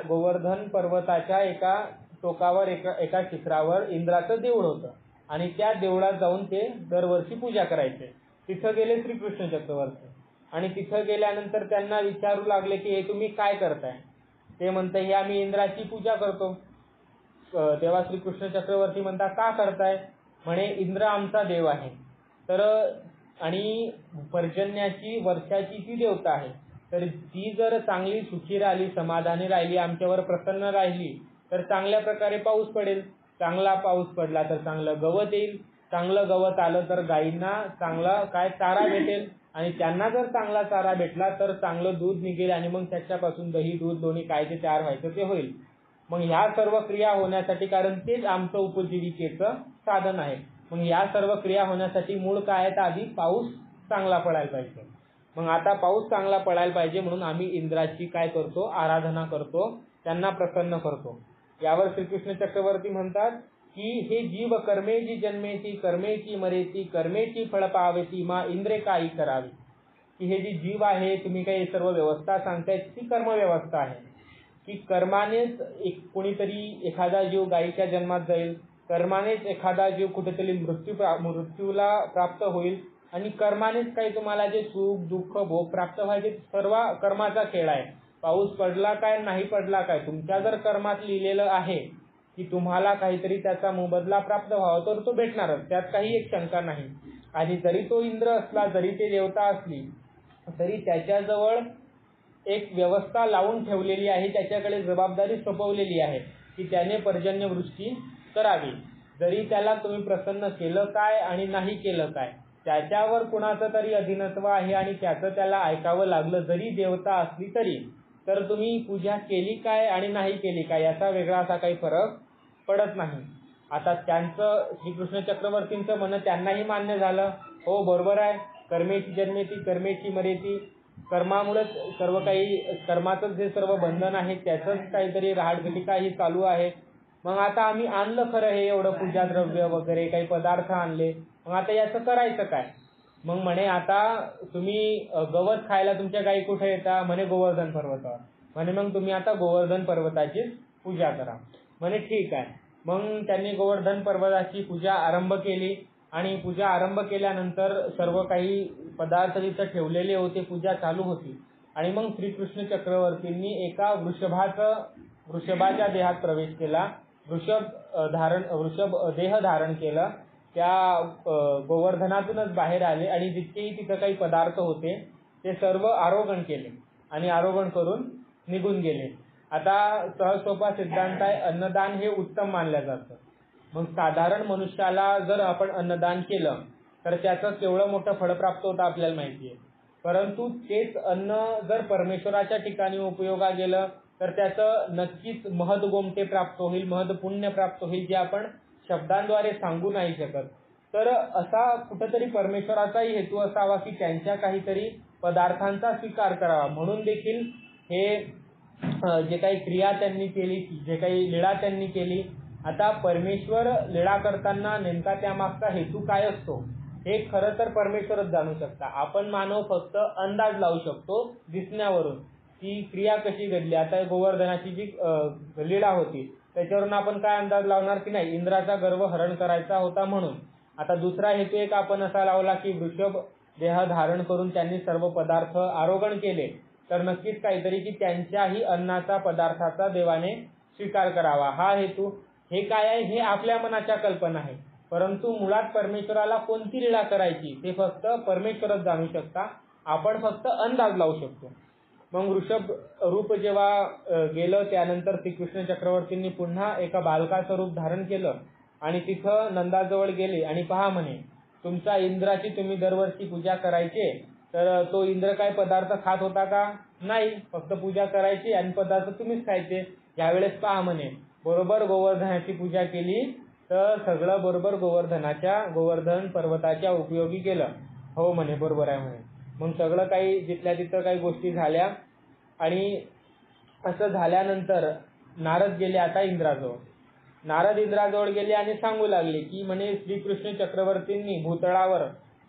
गोवर्धन पर्वताच्या एका टोकावर एका शिखरावर इंद्राचं देऊळ होतं आणि त्या देवळात जाऊन ते दरवर्षी पूजा करायचे. तिथं गेले श्रीकृष्ण चक्रवर्ती आणि तिथं गेल्यानंतर त्यांना विचारू लागले की हे तुम्ही काय करताय. ते म्हणते हे आम्ही इंद्राची पूजा करतो. तेव्हा श्रीकृष्ण चक्रवर्ती म्हणतात का करताय. म्हणे इंद्र आमचा देव आहे, तर आणि पर्जन्याची वर्षाची ती देवता आहे, तर ती जर चांगली सुखी राहिली, समाधानी राहिली, आमच्यावर प्रसन्न राहिली तर चांगल्या प्रकारे पाऊस पडेल. चांगला पाऊस पडला तर चांगलं गवत येईल, चांगलं गवत आलं तर गायींना चांगला चारा भेटेल आणि त्यांना जर चांगला चारा भेटला तर चांगलं दूध निघेल आणि मग त्याच्यापासून दही, दूध दोन्ही काय ते तयार व्हायचं ते होईल. मग ह्या सर्व क्रिया होण्यासाठी, कारण तेच आमचं उपजीविकेचं साधन आहे, मग या सर्व क्रिया होण्यासाठी मूळ काय आहे तर आधी पाऊस चांगला पडायला पाहिजे. मग आता पाऊस चांगला पडायला पाहिजे म्हणून आम्ही इंद्राची काय करतो, आराधना करतो, त्यांना प्रसन्न करतो. यावर श्रीकृष्ण चक्रवर्ती म्हणतात की हे जीव कर्मेची जन्मेची, कर्मेची मरेची, कर्मेची फळ पावेती, मा इंद्रे काही करावी. की हे जी जीव आहे, तुम्ही काही सर्व व्यवस्था सांगताय ती कर्म व्यवस्था आहे. की कर्मानेच कोणीतरी एखादा जीव गायीच्या जन्मात जाईल, कर्मानेच एखादा जीव कुठेतरी मृत्यूला प्राप्त होईल आणि कर्मानेच काही तुम्हाला जे सुख दुःख भोग प्राप्त व्हायचे सर्व कर्माचा खेळ आहे. पाऊस पडला काय नाही पडला काय, तुमच्या जर कर्मात लिहिलेलं आहे की तुम्हाला काहीतरी त्याचा मोबदला प्राप्त व्हावा तर तो भेटणारच, त्यात काही एक शंका नाही. आणि जरी तो इंद्र असला, जरी ते देवता असली, तरी त्याच्याजवळ एक व्यवस्था लावून ठेवलेली आहे, त्याच्याकडे जबाबदारी सोपवलेली आहे की त्याने पर्जन्यवृष्टी करावी. जरी त्याला तुम्ही प्रसन्न केलं काय आणि नाही केलं काय, त्याच्यावर कुणाचं तरी अधीनत्व आहे आणि त्याचं त्याला ऐकावं लागलं जरी देवता असली तरी. तर तुम्ही पूजा केली काय आणि नाही केली काय याचा वेगळा असा काही फरक पडत नाही. आता त्यांचं श्रीकृष्ण चक्रवर्तींचं म्हणणं त्यांनाही मान्य झालं. हो बरोबर आहे, कर्मेची जन्मेती कर्मेची मरेती, कर्मामुळेच सर्व काही, कर्माचंच जे सर्व बंधन आहे त्याचंच काहीतरी रहाडपिटिका ही चालू आहे. मग आता आम्ही आणलं खरं हे एवढं पूजा द्रव्य वगैरे काही पदार्थ आणले, मग आता याचं करायचं काय. मग म्हणे आता तुम्ही गवत खायला तुमच्या गायी कुठे येतात, म्हणे गोवर्धन पर्वतावर. म्हणे मग तुम्ही आता गोवर्धन पर्वताची पूजा करा. म्हणे ठीक आहे. मग त्यांनी गोवर्धन पर्वताची पूजा आरंभ केली आणि पूजा आरंभ केल्यानंतर सर्व काही पदार्थ तिथं ठेवलेले होते, पूजा चालू होती. आणि मग श्रीकृष्ण चक्रवर्तींनी एका वृषभाच्या देहात प्रवेश केला, वृषभ देह धारण केलं, त्या गोवर्धनातूनच बाहेर आले आणि जितकेही तिथं काही पदार्थ होते ते सर्व आरोहण केले आणि आरोहण करून निघून गेले. आता सहज सोपा सिद्धांत आहे, अन्नदान हे उत्तम मानलं जातं. मग साधारण मनुष्याला जर आपण अन्नदान केलं तर त्याचं केवढं मोठं फळ प्राप्त होतं आपल्याला माहिती आहे. परंतु तेच अन्न जर परमेश्वराच्या ठिकाणी उपयोगा गेलं तर त्याचं नक्कीच महद गोमटे प्राप्त होईल, महद पुण्य प्राप्त होईल, जे आपण शब्दांद्वारे सांगू नाही शकत. तर असा कुठेतरी परमेश्वराचाही हेतू असावा की त्यांच्या काहीतरी पदार्थांचा स्वीकार करावा. म्हणून देखील हे जे काही क्रिया त्यांनी केली, जे काही लीळा त्यांनी केली, आता परमेश्वर लीळा करताना नेमका त्यामागचा हेतू काय असतो हे खरं तर परमेश्वरच जाणू शकता. आपण मानव फक्त अंदाज लावू शकतो दिसण्यावरून की क्रिया कशी घडली. आता गोवर्धनाची जी लीळा होती त्याच्यावरून आपण काय अंदाज लावणार की नाही, इंद्राचा गर्व हरण करायचा होता म्हणून. आता दुसरा हेतू एक आपण असा लावला की वृषभ देह धारण करून त्यांनी सर्व पदार्थ आरोहण केले, तर नक्कीच काहीतरी की त्यांच्याही अन्नाचा पदार्थाचा देवाने स्वीकार करावा हा हेतू. हे काय आहे, हे आपल्या मनाच्या कल्पना आहे. परंतु मुळात परमेश्वराला कोणती लीळा करायची ते फक्त परमेश्वरच जाणू शकता, आपण फक्त अंदाज लावू शकतो. मग वृषभ रूप जेव्हा गेलं त्यानंतर श्रीकृष्ण चक्रवर्तींनी पुन्हा एका बालकाचं रूप धारण केलं आणि तिथं नंदाजवळ गेले आणि पहा म्हणे, तुमचा इंद्राची तुम्ही दरवर्षी पूजा करायचे, तर तो इंद्र काय पदार्थ खात होता का, नाही, फक्त पूजा करायची आणि पदार्थ तुम्हीच खायचे. यावेळेस पहा म्हणे, बरोबर गोवर्धनाची पूजा केली तर सगळं बरोबर गोवर्धन पर्वताच्या उपयोगी केलं. हो म्हणे, बरोबर आहे म्हणे. मग सगळं काही जिथल्या तिथं काही गोष्टी झाल्या आणि असं झाल्यानंतर नारद गेले आता इंद्राजवळ. नारद इंद्राजवळ गेले आणि सांगू लागले की म्हणे श्रीकृष्ण चक्रवर्तींनी भूतळावर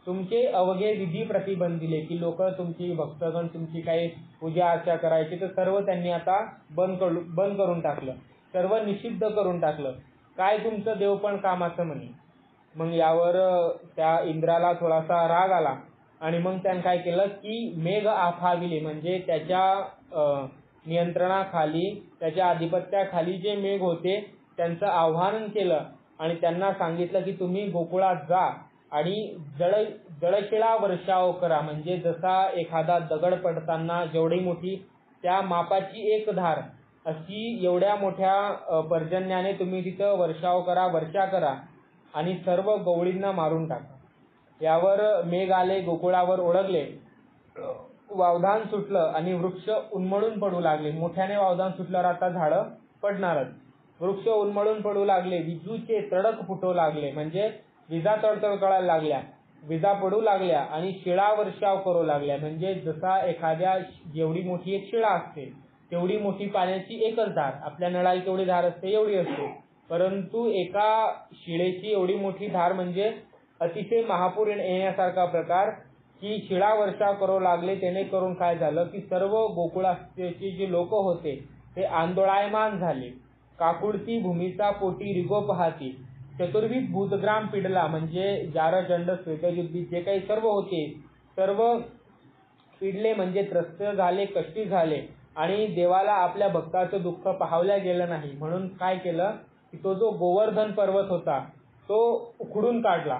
तुमचे अवघे विधी प्रतिबंधिले की लोक तुमची भक्तगण तुमची काही पूजा अर्चा करायची, तर सर्व त्यांनी आता बंद करून टाकलं, सर्व निषिद्ध करून टाकलं. काय तुमचं देव पण कामाचं म्हणे. मग यावर त्या इंद्राला थोडासा राग आला आणि मग त्यानं काय केलं की मेघ आफाविले, म्हणजे त्याच्या नियंत्रणाखाली त्याच्या आधिपत्याखाली जे मेघ होते त्यांचं आव्हान केलं आणि त्यांना सांगितलं की तुम्ही गोकुळात जा आणि जळशिळा वर्षाव करा. म्हणजे जसा एखादा दगड पडताना जेवढी मोठी त्या मापाची एक धार अशी एवढ्या मोठ्या पर्जन्याने तुम्ही तिथं वर्षाव करा, वर्षा करा आणि सर्व गवळींना मारून टाका. यावर मेघ आले, गोकुळावर ओढगले, वावधान सुटलं आणि वृक्ष उन्मळून पडू लागले. मोठ्याने वावधान सुटल्यावर आता झाडं पडणारच. वृक्ष उन्मळून पडू लागले, विजूचे तडक फुटू लागले, म्हणजे विजा तडतड कळायला लागल्या, विजा पडू लागल्या आणि शिळा वर्षाव करू लागल्या. म्हणजे जसा एखाद्या जेवढी मोठी एक शिळा असते तेवढी मोठी पाण्याची एकच धार, आपल्या नळाला केवढी धार असते एवढी असते, परंतु एका शिळेची एवढी मोठी धार म्हणजे अतिशय महापूर येण्यासारखा प्रकार की शिळा वर्षाव करू लागले. त्याने करून काय झालं की सर्व गोकुळाचे जे लोक होते ते आंदोळायमान झाले. काकुडती भूमीचा पोटी रिगो पाहती. चतुर्विध भूतग्राम पिडला, म्हणजे जारचंड श्वेतयुद्धी जे काही सर्व होते सर्व पिडले, म्हणजे त्रस्त झाले, कष्टी झाले. आणि देवाला आपल्या भक्ताचं दुःख पाहवल्या गेलं नाही, म्हणून काय केलं की तो जो गोवर्धन पर्वत होता तो उखडून काढला.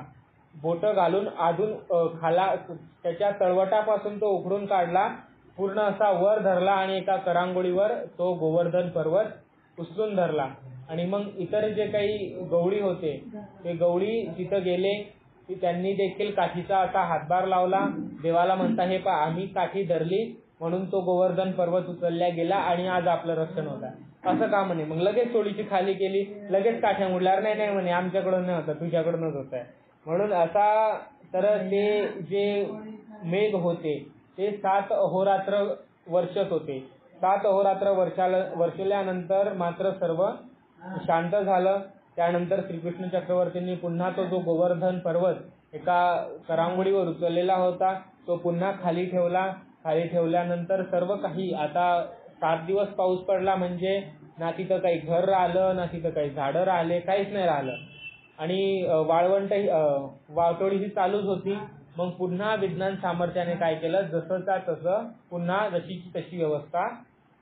बोटं घालून आधून खाला त्याच्या तळवटापासून तो उखडून काढला, पूर्ण असा वर धरला आणि एका करांगोळीवर तो गोवर्धन पर्वत उचलून धरला. आणि मग इतर जे काही गवळी होते ते गवळी तिथं गेले की त्यांनी देखील काठीचा असा हातभार लावला. देवाला म्हणता, हे पहा आम्ही काठी धरली म्हणून तो गोवर्धन पर्वत उचलल्या गेला आणि आज आपलं रक्षण होत आहे. असं का म्हणे. मग लगेच थोडीशी खाली केली, लगेच काठ्या मुडल्यावर नाही म्हणे आमच्याकडून नाही होतं, तुझ्याकडूनच होत आहे. म्हणून असा तर ते जे मेघ होते ते 7 अहोरात्र वर्षत होते. 7 अहोरात्र वर्षल्यानंतर मात्र सर्व शांत झालं. त्यानंतर श्रीकृष्ण चक्रवर्तींनी पुन्हा तो जो गोवर्धन पर्वत एका करांगोळीवर उचललेला होता तो पुन्हा खाली ठेवला. खाली ठेवल्यानंतर सर्व काही आता 7 दिवस पाऊस पडला, म्हणजे ना तिथं काही घर राहिलं, ना तिथं काही झाडं राहिले, काहीच नाही राहिलं. आणि वाळवंटही वावटोळी ही चालूच होती. मग पुन्हा विज्ञान सामर्थ्याने काय केलं, जसंचा तसं पुन्हा जशीची तशी व्यवस्था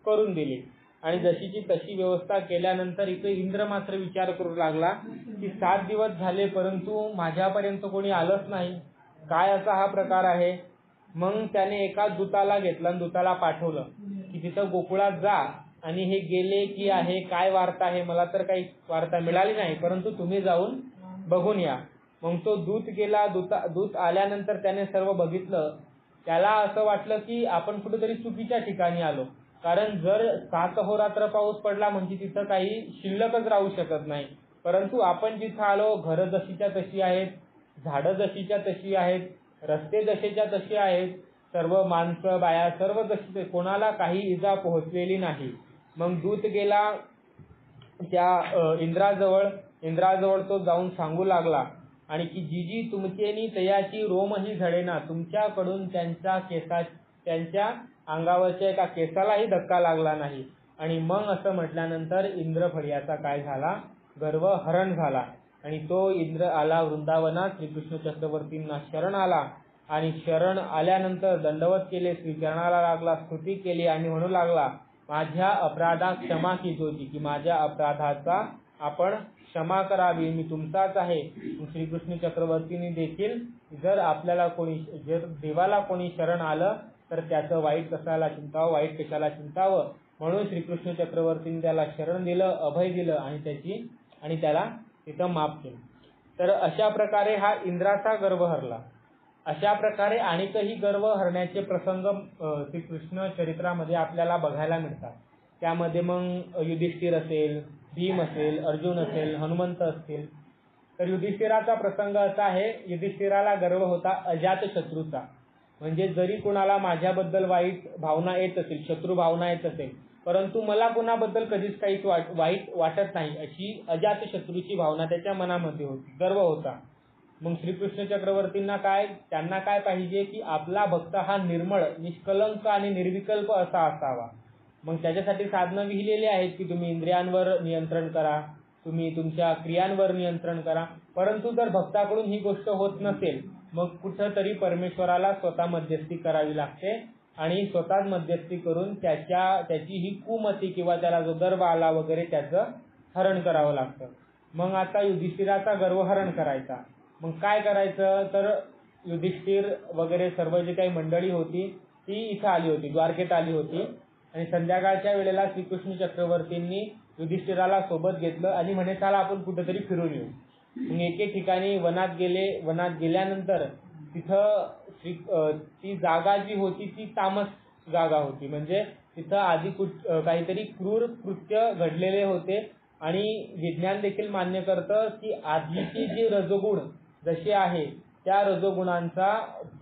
करून दिली. आणि जशीची तशी व्यवस्था केल्यानंतर इथे इंद्र मात्र विचार करू लागला की 7 दिवस झाले परंतु माझ्यापर्यंत कोणी आलंच नाही, काय असा हा प्रकार आहे. मग त्याने एका दूताला घेतला आणि दूताला पाठवलं की तिथं गोकुळात जा आणि हे गेले की आहे, काय वार्ता आहे, मला तर काही वार्ता मिळाली नाही, परंतु तुम्ही जाऊन बघून या. मग तो दूत गेला. दूत आल्यानंतर त्याने सर्व बघितलं. त्याला असं वाटलं की आपण कुठेतरी चुकीच्या ठिकाणी आलो, कारण जर 7 अहोरात्र पाऊस पडला म्हणजे तिथं काही शिल्लकच राहू शकत नाही. परंतु आपण जिथं आलो घरं जशीच्या तशी आहेत, झाडं जशीच्या तशी आहेत, रस्ते जसेच्या तसे आहेत, सर्व माणसं बाया सर्व जशी, कोणाला काही इजा पोहोचलेली नाही. मग दूत गेला त्या इंद्राजवळ तो जाऊन सांगू लागला आणि की जी तुमचेनी तयाची रोमही झडेना, तुमच्याकडून त्यांच्या अंगावरच्या एका केसालाही धक्का लागला नाही. आणि मग असं म्हटल्यानंतर इंद्रफळ्याचा काय झाला, गर्व हरण झाला. आणि तो इंद्र आला वृंदावनात, श्रीकृष्ण चक्रवर्तींना शरण आला आणि शरण आल्यानंतर दंडवत केले, श्रीचरणाला लागला, स्तुती केली आणि म्हणू लागला, माझ्या अपराधात क्षमा कीजोजी, की माझ्या अपराधाचा आपण क्षमा करावी, मी तुमचाच आहे. श्रीकृष्ण चक्रवर्तींनी देखील जर देवाला कोणी शरण आलं तर त्याचं वाईट कशाला चिंतावं, वाईट कशाला चिंतावं, म्हणून श्रीकृष्ण चक्रवर्तींनी त्याला शरण दिलं, अभय दिलं आणि त्याला तिथं माफ केलं. तर अशा प्रकारे हा इंद्राचा गर्व हरला. अशा प्रकारे अनेकही गर्व हरण्याचे प्रसंग श्रीकृष्ण चरित्रामध्ये आपल्याला बघायला मिळतात. त्यामध्ये मग युधिष्ठिर असेल, भीम असेल, अर्जुन असेल, हनुमंत असतील. तर युधिष्ठिराचा प्रसंग असा आहे, युधिष्ठिराला गर्व होता अजातशत्रूचा, म्हणजे जरी कुणाला माझ्याबद्दल वाईट भावना येत असेल, शत्रू भावना येत असेल, परंतु मला कुणाबद्दल कधीच काहीच वाईट वाटत नाही, अशी अजातशत्रूची भावना त्याच्या मनामध्ये होती, गर्व होता. मग श्रीकृष्ण चक्रवर्तींना त्यांना काय पाहिजे की आपला भक्त हा निर्मळ, निष्कलंक आणि निर्विकल्प असा असावा. मग त्याच्यासाठी साधनं विहिलेली आहेत की तुम्ही इंद्रियांवर नियंत्रण करा, तुम्ही तुमच्या क्रियांवर नियंत्रण करा. परंतु जर भक्ताकडून ही गोष्ट होत नसेल मग कुठंतरी परमेश्वराला स्वतः मध्यस्थी करावी लागते आणि स्वतःच मध्यस्थी करून त्याची ही कुमती किंवा त्याला जो गर्व आला वगैरे त्याचं हरण करावं लागतं. मग आता युधिष्ठिराचा गर्व हरण करायचा. मग काय करायचं, तर युधिष्ठिर वगैरे सर्व जी काही मंडळी होती ती इथं आली होती, द्वारकेत आली होती. आणि संध्याकाळच्या वेळेला श्रीकृष्ण चक्रवर्तींनी युधिष्ठिराला सोबत घेतलं आणि म्हणे चला आपण कुठेतरी फिरून येऊ. मग एके ठिकाणी वनात गेले. वनात गेल्यानंतर तिथं ती जागा जी होती ती तामस जागा होती, म्हणजे तिथं आधी काहीतरी क्रूर कृत्य घडलेले होते. आणि विज्ञान देखील मान्य करतं की आधीची जी रजोगुण जशी आहे त्या रजोगुणांचा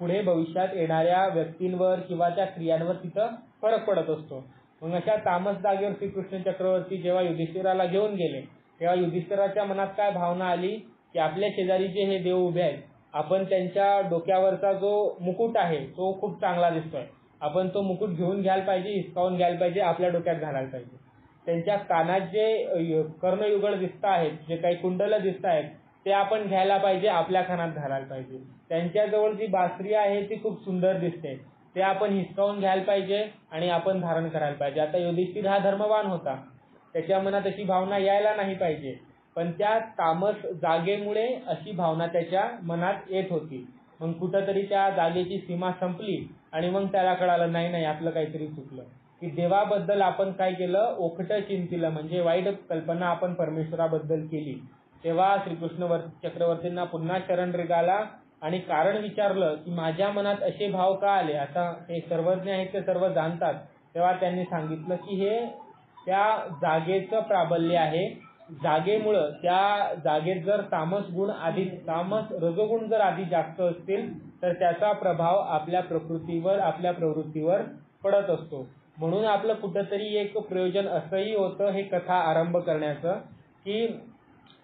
पुढे भविष्यात येणाऱ्या व्यक्तींवर किंवा त्या क्रियांवर तिथं फरक पडत असतो. मग अशा तामस जागेवर श्रीकृष्ण चक्रवर्ती जेव्हा युधिष्ठिराला घेऊन गेले तेव्हा युधिष्ठिराच्या मनात काय भावना आली की आपल्या शेजारी जे हे देव उभे आहेत, आपण त्यांच्या डोक्यावरचा जो मुकुट आहे तो खूप चांगला दिसतोय, आपण तो मुकुट घेऊन घ्यायला पाहिजे, हिसकावून घ्यायला पाहिजे, आपल्या डोक्यात घालायला पाहिजे. त्यांच्या कानात जे कर्णयुगळ दिसत आहेत, जे काही कुंडलं दिसत आहेत, ते आपण घ्यायला पाहिजे, आपल्या कानात घालायला पाहिजे. त्यांच्याजवळ जी बासरी आहे ती खूप सुंदर दिसते, ते आपण हिसकावून घ्यायला पाहिजे आणि आपण धारण करायला पाहिजे. आता युधिष्ठिर हा धर्मवान होता, त्याच्या मनात अशी भावना यायला नाही पाहिजे, पण त्या तामस जागेमुळे अशी भावना त्याच्या मनात येत होती. मग कुठंतरी त्या जागेची सीमा संपली आणि मग त्याला कळालं नाही आपलं काहीतरी चुकलं, की देवाबद्दल आपण काय केलं, ओखटं चिंतिलं, म्हणजे वाईट कल्पना आपण परमेश्वराबद्दल केली. तेव्हा श्रीकृष्ण चक्रवर्तींना पुन्हा शरण रिगाला आणि कारण विचारलं की माझ्या मनात असे भाव का आले. आता ते सर्वज्ञ आहेत, ते सर्व जाणतात. तेव्हा त्यांनी सांगितलं की हे त्या जागेचं प्राबल्य आहे. जागेमुळं त्या जागेत जर तामस रजोगुण जर आधी जास्त असतील तर त्याचा प्रभाव आपल्या प्रकृतीवर, आपल्या प्रवृत्तीवर पडत असतो. म्हणून आपलं कुठंतरी एक प्रयोजन असंही होतं हे कथा आरंभ करण्याचं, की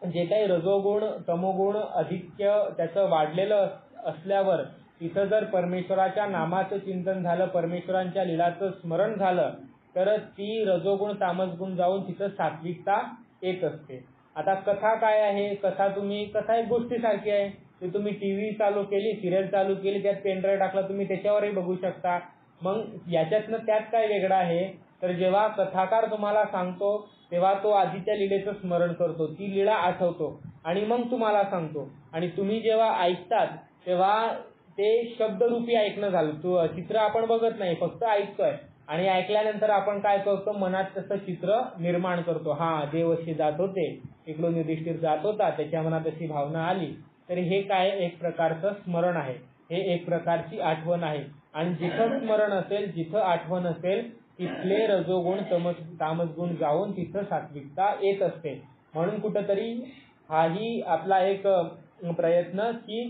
जे काही रजोगुण तमोगुण अधिक्य त्याचं वाढलेलं असल्यावर तिथं जर परमेश्वराच्या नामाचं चिंतन झालं, परमेश्वरांच्या लीलाचं स्मरण झालं, तर ती रजोगुण तामसगुण जाऊन तिथं सात्विकता येत असते. आता कथा काय आहे, कथा एक गोष्टीसारखी आहे. की तुम्ही टीव्ही चालू केली, सिरियल चालू केली, त्यात पेनड्राईव्ह टाकला, तुम्ही त्याच्यावरही बघू शकता. मग याच्यातनं त्यात काय वेगळं आहे, तर जेव्हा कथाकार तुम्हाला सांगतो तेव्हा तो आधीच्या लीलेचं स्मरण करतो, ती लीला आठवतो आणि मग तुम्हाला सांगतो. आणि तुम्ही जेव्हा ऐकतात तेव्हा ते शब्दरूपी ऐकणं झालं. चित्र आपण बघत नाही, फक्त ऐकतोय. आणि ऐकल्यानंतर आपण काय करतो, मनात तसं चित्र निर्माण करतो. हा, देव असे जात होते, इकडून युधिष्ठिर जात होता, त्याच्या मनात अशी भावना आली. तर हे काय, एक प्रकारचं स्मरण आहे, हे एक प्रकारची आठवण आहे. आणि जिथं स्मरण असेल, जिथं आठवण असेल, तिथले रजोगुण तामसगुण जाऊन तिथं सात्विकता येत असते. म्हणून कुठंतरी हाही आपला एक प्रयत्न की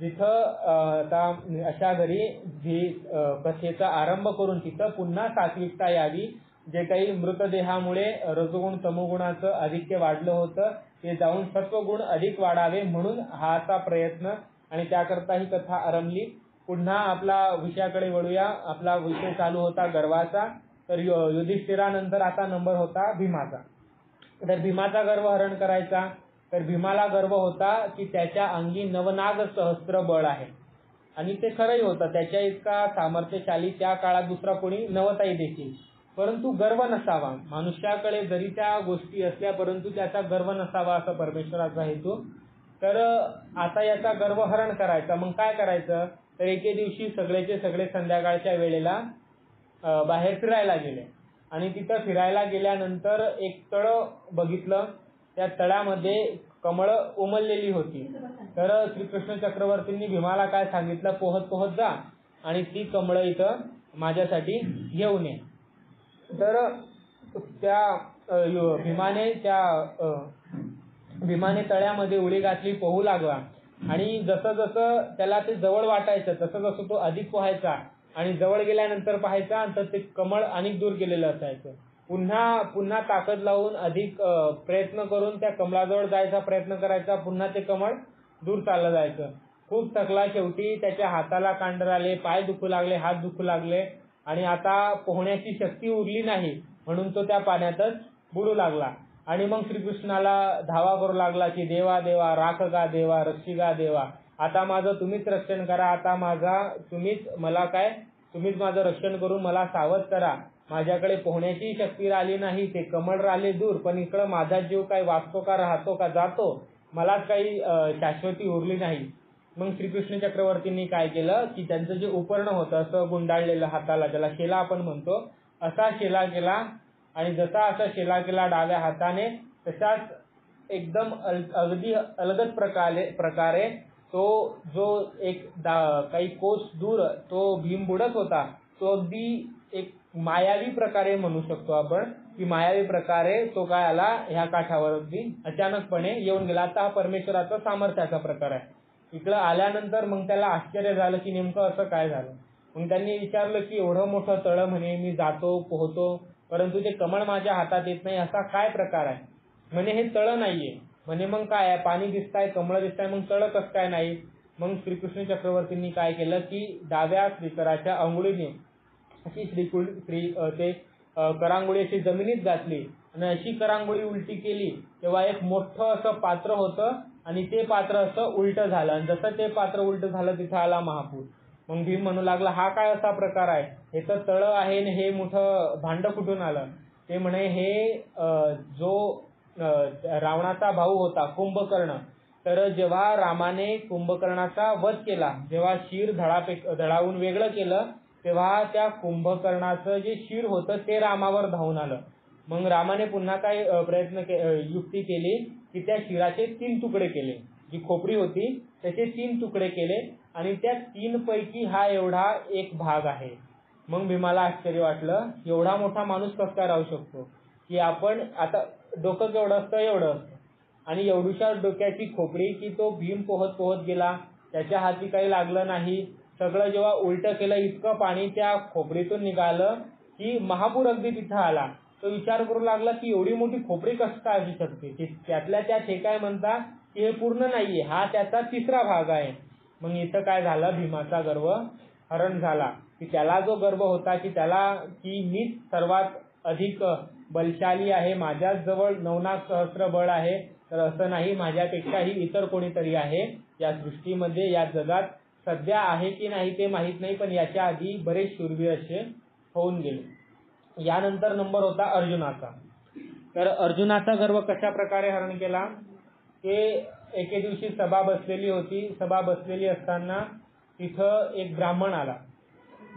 जिथं आता अशा घरी कथेचा आरंभ करून तिथं पुन्हा सात्विकता यावी. जे काही मृतदेहामुळे रजोगुण तमोगुणाचं अधिक्य वाढलं होतं ते जाऊन सत्वगुण अधिक वाढावे, म्हणून हा असा प्रयत्न आणि त्याकरता ही कथा आरंभली. पुन्हा आपला विषयाकडे वळूया. आपला विषय चालू होता गर्वाचा. तर युधिष्ठिरानंतर आता नंबर होता भीमाचा. तर भीमाचा गर्व हरण करायचा. तर भीमाला गर्व होता की त्याच्या अंगी नवनाग सहस्त्र बळ आहे. आणि ते खरंही होतं, त्याच्या इतका सामर्थ्यशाली त्या काळात दुसरा कोणी नव्हताही देखील. परंतु गर्व नसावा मनुष्याकडे, जरी त्या गोष्टी असल्या परंतु त्याचा गर्व नसावा असा परमेश्वराचा हेतू. तर आता याचा गर्व हरण करायचा. मग काय करायचं, तर एके दिवशी सगळेचे सगळे संध्याकाळच्या वेळेला बाहेर फिरायला गेले. आणि तिथं फिरायला गेल्यानंतर एक तळ बघितलं. त्या तळ्यामध्ये कमळं उमललेली होती. तर श्रीकृष्ण चक्रवर्तींनी भीमाला काय सांगितलं, पोहत पोहत जा आणि ती कमळं इथं माझ्यासाठी घेऊन ये. तर त्या भीमाने तळ्यामध्ये उडी घातली, पोहू लागला. आणि जसं जसं त्याला ते जवळ वाटायचं तसं जसं तो अधिक पोहायचा आणि जवळ गेल्यानंतर पाहायचा तर ते कमळ अनेक दूर गेलेलं असायचं. पुन्हा ताकद लावून अधिक प्रयत्न करून त्या कमळाजवळ जायचा प्रयत्न करायचा. पुन्हा ते कमळ दूर चाललं जायचं. खूप थकला. शेवटी त्याच्या हाताला कांडर आले, पाय दुखू लागले, हात दुखू लागले आणि आता पोहण्याची शक्ती उरली नाही, म्हणून तो त्या पाण्यातच बुडू लागला. आणि मग श्रीकृष्णाला धावा करू लागला की देवा देवा, राखगा देवा, रक्षिगा देवा, आता माझं तुम्हीच रक्षण करा. आता तुम्हीच माझं रक्षण करून मला सावध करा. माझ्याकडे पोहण्याची शक्ती राहिली नाही, ते कमळ राहिले दूर, पण इकडं माझा जीव काय वाचतो का, राहतो का, जातो, मलाच काही शाश्वती उरली नाही. मग श्रीकृष्ण चक्रवर्तींनी काय केलं की त्यांचं जे उपर्ण होतं असं गुंडाळलेलं हाताला, ज्याला शेला आपण म्हणतो, असा शेला केला. आणि जसा असा शेला केला डाव्या हाताने, तशाच एकदम अगदी अलगद प्रकारे तो जो काही कोस दूर तो भीम बुडत होता, तो अगदी एक मायावी प्रकारे म्हणू शकतो आपण की मायावी प्रकारे तो काय आला ह्या काठावर, अगदी अचानकपणे येऊन गेला. आता हा परमेश्वराचा सामर्थ्याचा प्रकार आहे. इकडं आल्यानंतर मग त्याला आश्चर्य झालं की नेमकं असं काय झालं. मग त्यांनी विचारलं की एवढं मोठं तळ म्हणे, मी जातो पोहतो परंतु ते कमळ माझ्या हातात येत नाही, असा काय प्रकार आहे. म्हणे हे तळ नाहीये. म्हणे मग काय आहे, पाणी दिसताय, कमळ दिसताय, मग तळ कसं काय नाही. मग श्रीकृष्ण चक्रवर्तींनी काय केलं की डाव्या श्रीकराच्या अंगुळीने अशी ते करांगोळी अशी जमिनीत घातली आणि अशी करांगोळी उलटी केली तेव्हा एक मोठं असं पात्र होतं आणि ते पात्र असं उलटं झालं आणि जसं ते पात्र उलटं झालं तिथं आला महापूर. मग भीम म्हणू लागला हा काय असा प्रकार आहे, हे तर तळं आहे आणि हे मोठं भांड कुठून आलं. ते म्हणे हे जो रावणाचा भाऊ होता कुंभकर्ण, तर जेव्हा रामाने कुंभकर्णाचा वध केला, जेव्हा शिर धडावून वेगळं केलं तेव्हा त्या कुंभकर्णाचं जे शिर होतं ते रामावर धावून आलं. मग रामाने पुन्हा काय युक्ती केली की त्या शिराचे 3 तुकडे केले, जी खोपडी होती त्याचे 3 तुकडे केले आणि त्या 3 पैकी हा एवढा एक भाग आहे. मग भीमाला आश्चर्य वाटलं, एवढा मोठा माणूस कसा काय राहू शकतो, की आपण आता डोकं केवढं असतं एवढं असतं आणि एवढ्याशा डोक्याची खोपडी की तो भीम पोहत गेला, त्याच्या हाती काही लागलं नाही. सगळं जेव्हा उलटं केलं इतकं पाणी त्या खोपडीतून निघालं की महापूर अगदी तिथं आला. तो विचार करू लागला की एवढी मोठी खोपडी कसं काय असू शकते, त्यातल्या त्यात हे काय म्हणता की हे पूर्ण नाहीये, हा त्याचा 3रा भाग आहे. मग इथं काय झालं, भीमाचा गर्व हरण झाला की त्याला जो गर्व होता की त्याला की मीच सर्वात अधिक बलशाली आहे, माझ्याच जवळ 9 सहस्त्र बळ आहे, तर असं नाही, माझ्यापेक्षाही इतर कोणीतरी आहे या सृष्टीमध्ये, या जगात सध्या आहे की नाही ते माहित नाही, पण याच्या आधी बरेच शूरवीर असे होऊन गेले. यानंतर नंबर होता अर्जुनाचा. तर अर्जुनाचा गर्व कशा प्रकारे हरण केला, ते एके दिवशी सभा बसलेली होती. सभा बसलेली असताना तिथं एक ब्राह्मण आला.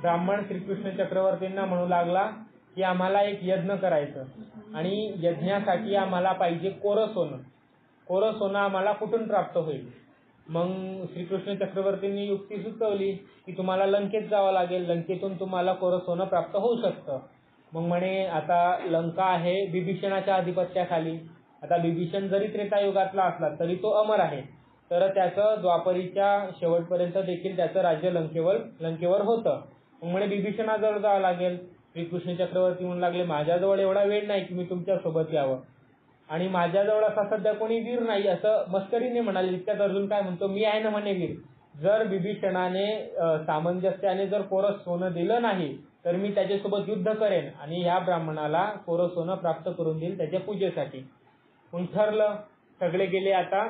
ब्राह्मण श्रीकृष्ण चक्रवर्तींना म्हणू लागला की आम्हाला एक यज्ञ करायचं आणि यज्ञासाठी आम्हाला पाहिजे कोरं सोनं. कोरं सोनं आम्हाला कुठून प्राप्त होईल. मग श्रीकृष्ण चक्रवर्तींनी युक्ती सुचवली की तुम्हाला लंकेत जावं लागेल, लंकेतून तुम्हाला कोरं सोनं प्राप्त होऊ शकतं. मग म्हणे आता लंका आहे बिभीषणाच्या आधिपत्याखाली. आता बिभीषण जरी त्रेतायुगातला असला तरी तो अमर आहे, तर त्याचं द्वापरीच्या शेवटपर्यंत देखील त्याचं राज्य लंकेवर होतं. मग म्हणे बिभीषणाजवळ जावं लागेल. श्रीकृष्ण चक्रवर्ती म्हणू लागले माझ्याजवळ एवढा वेळ नाही की मी तुमच्या सोबत यावं आणि माझ्याजवळ असा सध्या कोणी वीर नाही, असं मस्करीने म्हणाले. इतक्यात अर्जुन काय म्हणतो, मी आहे ना म्हणे वीर. जर बिभीषणाने सामंजस्याने जर कोरं सोनं दिलं नाही तर मी त्याच्यासोबत युद्ध करेन आणि ह्या ब्राह्मणाला कोरं सोनं प्राप्त करून देईल त्याच्या पूजेसाठी. मग ठरलं, सगळे गेले आता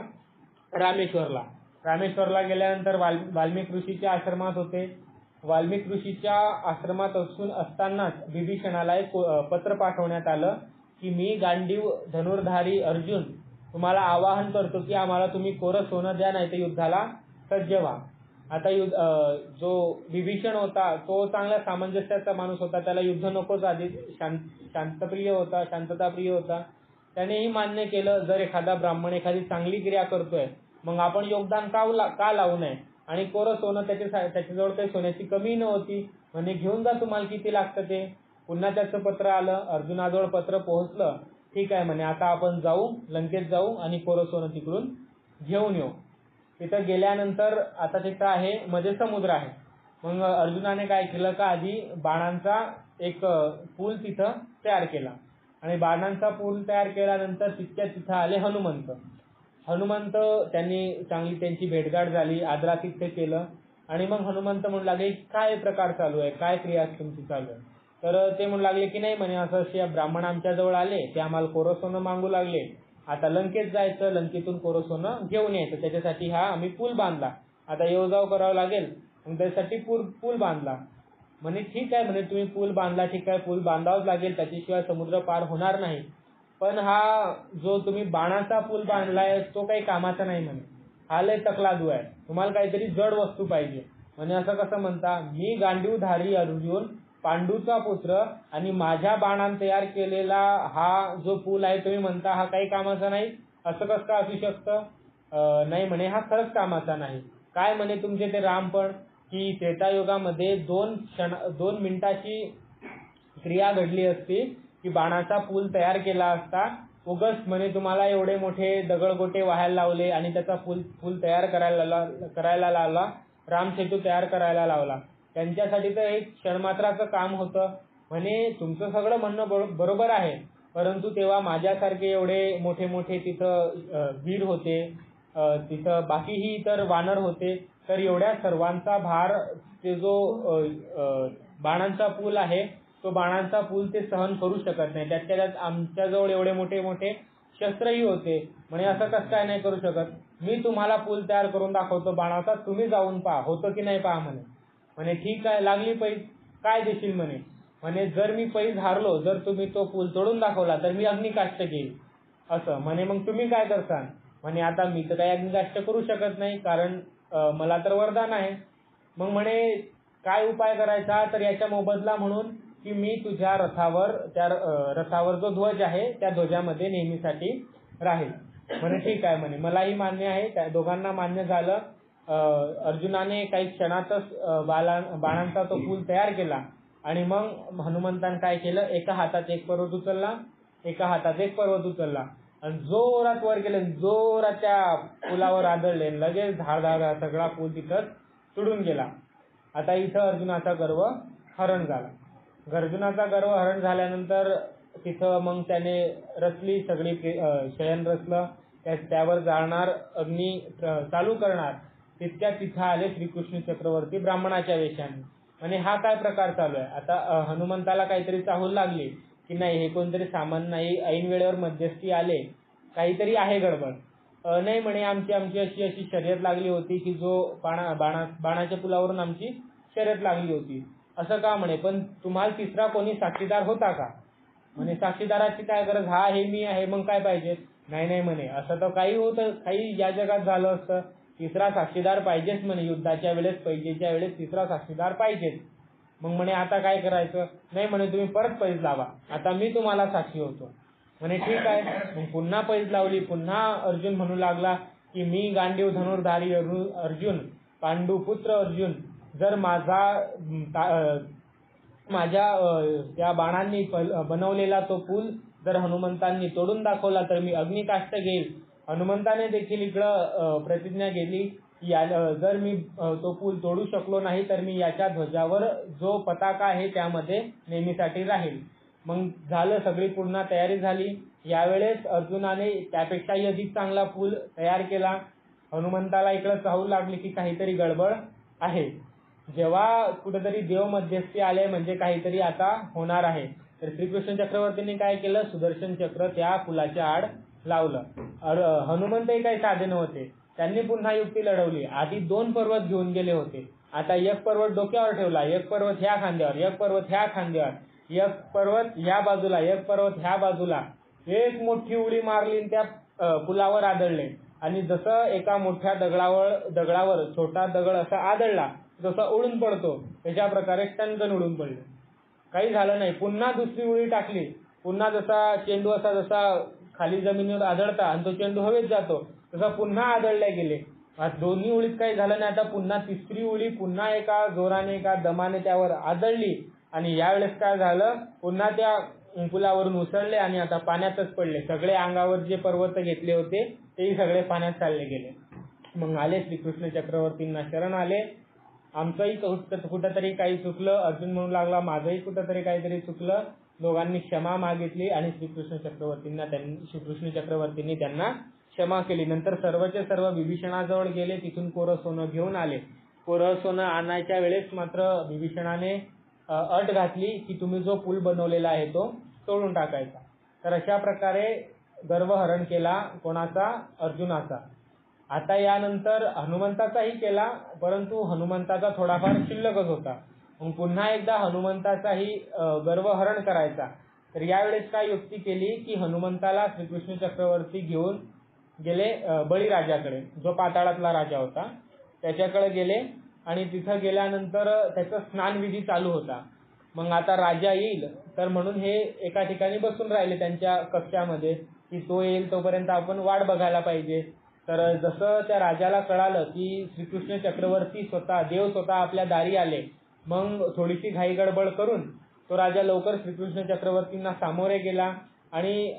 रामेश्वरला. रामेश्वरला गेल्यानंतर वाल्मिक ऋषीच्या आश्रमात होते. वाल्मिक ऋषीच्या आश्रमात असतानाच बिभीषणाला एक पत्र पाठवण्यात आलं की मी गांडीव धनुर्धारी अर्जुन तुम्हाला आवाहन करतो की आम्हाला तुम्ही कोरं सोनं द्या, नाही तर युद्धाला सज्ज व्हा. आता जो विभीषण होता तो चांगला सामंजस्याचा माणूस होता, त्याला युद्ध नकोच, आधी शांतप्रिय होता, शांतताप्रिय होता. त्यानेही मान्य केलं, जर एखादा ब्राह्मण एखादी चांगली क्रिया करतोय मग आपण योगदान का लावू नये. आणि कोरं सोनं त्याच्याजवळ काही सोन्याची कमी नव्हती, म्हणजे घेऊन जा तुम्हाला किती लागतं ते. पुन्हा त्याचं पत्र आलं, अर्जुनाजवळ पत्र पोहोचलं. ठीक आहे म्हणे, आता आपण जाऊ, लंकेत जाऊ आणि कोरं सोनं तिकडून घेऊन येऊ. तिथं गेल्यानंतर आता तिथं आहे मध्ये समुद्र आहे. मग अर्जुनाने काय केलं का आधी बाणांचा एक पूल तिथं तयार केला आणि बाणांचा पूल तयार केल्यानंतर तिथं आले हनुमंत. त्यांनी चांगली त्यांची भेटगाठ झाली, आदरातिथ्य केलं आणि मग हनुमंत म्हणू लागले काय प्रकार चालू आहे, काय क्रिया तुमची चालू आहे. तर ते म्हणू लागले की नाही म्हणे, असं ब्राह्मण आमच्या जवळ आले, ते आम्हाला कोरं सोनं मागू लागले. आता लंकेत जायचं, लंकेतून कोरं सोनं घेऊन यायचं, त्याच्यासाठी हा आम्ही पूल बांधला. आता येऊ जाऊ करावं लागेल, मग त्यासाठी पूल बांधला. म्हणे ठीक आहे म्हणे, तुम्ही पूल बांधला, ठीक आहे, पूल बांधावाच लागेल, त्याच्याशिवाय समुद्र पार होणार नाही. पण हा जो तुम्ही बाणाचा पूल बांधलाय तो काही कामाचा नाही म्हणे, हा लय तकलादू आहे, तुम्हाला काहीतरी जड वस्तू पाहिजे. म्हणे असं कसं म्हणता, मी गांडीवधारी अर्जुन, पांडूचा पुत्र, आणि माझ्या बाणाने तयार केलेला हा जो पूल आहे तुम्ही म्हणता हा काही कामाचा नाही, असं कसं काय असू शकतं. नाही म्हणे, हा खरंच कामाचा नाही. काय म्हणे तुमचे ते रामपण, की त्रेतायुगामध्ये 2 मिनिटाची क्रिया घडली असती की बाणाचा पूल तयार केला असता. उगच म्हणे तुम्हाला एवढे मोठे दगडगोटे व्हायला लावले आणि त्याचा पूल तयार करायला लावला, रामसेतू तयार करायला लावला. त्यांच्यासाठी तर एक क्षणमात्राचं काम होतं. म्हणे तुमचं सगळं म्हणणं बरोबर आहे, परंतु तेव्हा माझ्यासारखे एवढे मोठे तिथं वीर होते, तिथं बाकीही इतर वानर होते, तर एवढ्या सर्वांचा भार ते जो बाणांचा पूल आहे तो बाणांचा पूल ते सहन करू शकत नाही. त्यातल्या त्यात आमच्याजवळ एवढे मोठे मोठे शस्त्रही होते. म्हणे असं कसं काय नाही करू शकत, मी तुम्हाला पूल तयार करून दाखवतो बाणाचा, तुम्ही जाऊन पहा होतं की नाही पहा म्हणे. म्हणे ठीक आहे, लागली पैज, काय देशील म्हणे. म्हणे जर मी पैज हारलो, जर तुम्ही तो पूल तोडून दाखवला तर मी अग्निकाष्ट घेईल असं. म्हणे मग तुम्ही काय करसान. म्हणे आता मी तर काही अग्निकाष्ट करू शकत नाही, कारण मला तर वरदान आहे. मग म्हणे काय उपाय करायचा, तर याच्या मोबदला म्हणून की मी तुझ्या रथावर, त्या रथावर जो ध्वज आहे त्या ध्वजामध्ये नेहमीसाठी राहील. म्हणे ठीक आहे म्हणे, मलाही मान्य आहे. त्या दोघांना मान्य झालं. अर्जुनाने काही क्षणातच बाणांचा तो पूल तयार केला आणि मग हनुमंताने काय केलं, एका हातात एक पर्वत उचलला, एका हातात एक पर्वत उचलला आणि जोरात वर गेले, जोरात त्या पुलावर आदळले, लगेच धाड सगळा पूल तिथं तुडून गेला. आता इथं अर्जुनाचा गर्व हरण झाला. अर्जुनाचा गर्व हरण झाल्यानंतर तिथं मग त्याने रचली सगळी, शयन रचलं, त्यावर जाळणार अग्नी चालू करणार. तितक्या तिथं आले श्रीकृष्ण चक्रवर्ती ब्राह्मणाच्या वेशाने. म्हणजे हा काय प्रकार चालू आहे. आता हनुमंताला काहीतरी चाहूल लागली की नाही, हे कोणतरी सामान नाही, ऐन वेळेवर मध्यस्थी आले, काहीतरी आहे गडबड. नाही म्हणे, आमची अशी शर्यत लागली होती की जो बाणाच्या पुलावरून आमची शर्यत लागली होती. असं का म्हणे, पण तुम्हाला तिसरा कोणी साक्षीदार होता का. म्हणे साक्षीदाराची काय गरज, हा हे मी आहे, मग काय पाहिजे. नाही म्हणे, असं तर काही होतं, काही या जगात झालं असतं, तिसरा साक्षीदार पाहिजेच म्हणे, युद्धाच्या वेळेस, पैजेच्या वेळेस तिसरा साक्षीदार पाहिजेच. मग म्हणे आता काय करायचं. नाही म्हणे, तुम्ही परत पैज लावा, आता मी तुम्हाला साक्षी होतो. म्हणे ठीक आहे. मग पुन्हा पैज लावली. पुन्हा अर्जुन म्हणू लागला की मी गांडीव धनुर्धारी अर्जुन, पांडुपुत्र अर्जुन, जर माझ्या त्या बाणांनी बनवलेला तो पूल जर हनुमंतांनी तोडून दाखवला तर मी अग्निकाष्ट घेईल. हनुमंताने देखील इकडं प्रतिज्ञा केली की जर मी तो पूल तोडू शकलो नाही तर मी याच्या ध्वजावर जो पताका आहे त्यामध्ये नेहमीसाठी राहील. मग झालं, सगळी पूर्ण तयारी झाली. यावेळेस अर्जुनाने त्यापेक्षाही अधिक चांगला पूल तयार केला. हनुमंताला इकडं चाहू लागली की काहीतरी गडबड आहे. जेव्हा कुठेतरी देव मध्यस्थी आले म्हणजे काहीतरी आता होणार आहे, तर श्रीकृष्ण चक्रवर्तींनी काय केलं, सुदर्शन चक्र त्या पुलाच्या आड लावलं. हनुमंतही काही साधे नव्हते, त्यांनी पुन्हा युक्ती लढवली. आधी 2 पर्वत घेऊन गेले होते, आता एक पर्वत डोक्यावर ठेवला, एक पर्वत ह्या खांद्यावर, एक पर्वत ह्या खांद्यावर, एक पर्वत ह्या बाजूला, एक पर्वत ह्या बाजूला, एक मोठी उडी मारली, त्या पुलावर आदळले. आणि जसं एका मोठ्या दगडावर छोटा दगड असा आदळला, जसा उडून पडतो त्याच्या प्रकारे टनकन उडून पडले, काही झालं नाही. पुन्हा दुसरी उडी टाकली, पुन्हा जसा चेंडू असा जसा खाली जमिनीवर आदळता आणि तो चेंडू हवेत जातो तसा पुन्हा आदळले गेले. दोन्ही उडीत काही झालं नाही. आता पुन्हा तिसरी उडी पुन्हा एका जोराने, एका दमाने त्यावर आदळली आणि यावेळेस काय झालं, पुन्हा त्या पुलावरून उसळले आणि आता पाण्यातच पडले. सगळे अंगावर जे पर्वत घेतले होते तेही सगळे पाण्यात चालले गेले. मग आले श्रीकृष्ण चक्रवर्तींना शरण आले. आमचंही कुठंतरी काही चुकलं, अर्जुन म्हणू लागला माझंही कुठंतरी काहीतरी चुकलं. दोघांनी क्षमा मागितली आणि श्रीकृष्ण चक्रवर्तींनी त्यांना क्षमा केली. नंतर सर्वचे सर्व विभीषणाजवळ गेले, तिथून कोरं सोनं घेऊन आले. कोरं सोनं आणायच्या वेळेस मात्र विभीषणाने अट घातली की तुम्ही जो पूल बनवलेला आहे तो तोडून टाकायचा. तर अशा प्रकारे गर्वहरण केला कोणाचा, अर्जुनाचा. आता यानंतर हनुमंताचाही केला, परंतु हनुमंताचा थोडाफार शिल्लकच होता. मग पुन्हा एकदा हनुमंताचाही गर्वहरण करायचा. तर यावेळेस काय युक्ती केली की हनुमंताला श्रीकृष्ण चक्रवर्ती घेऊन गेले बळीराजाकडे, जो पाताळातला राजा होता त्याच्याकडे गेले. आणि तिथं गेल्यानंतर त्याचा स्नानविधी चालू होता. मग आता राजा येईल तर म्हणून हे एका ठिकाणी बसून राहिले त्यांच्या कक्षामध्ये की तो येईल तोपर्यंत आपण वाट बघायला पाहिजे. तर जसं त्या राजाला कळालं की श्रीकृष्ण चक्रवर्ती देव स्वतः आपल्या दारी आले, मग थोडीशी घाई गडबड करून तो राजा लवकर श्रीकृष्ण चक्रवर्तींना सामोरे गेला आणि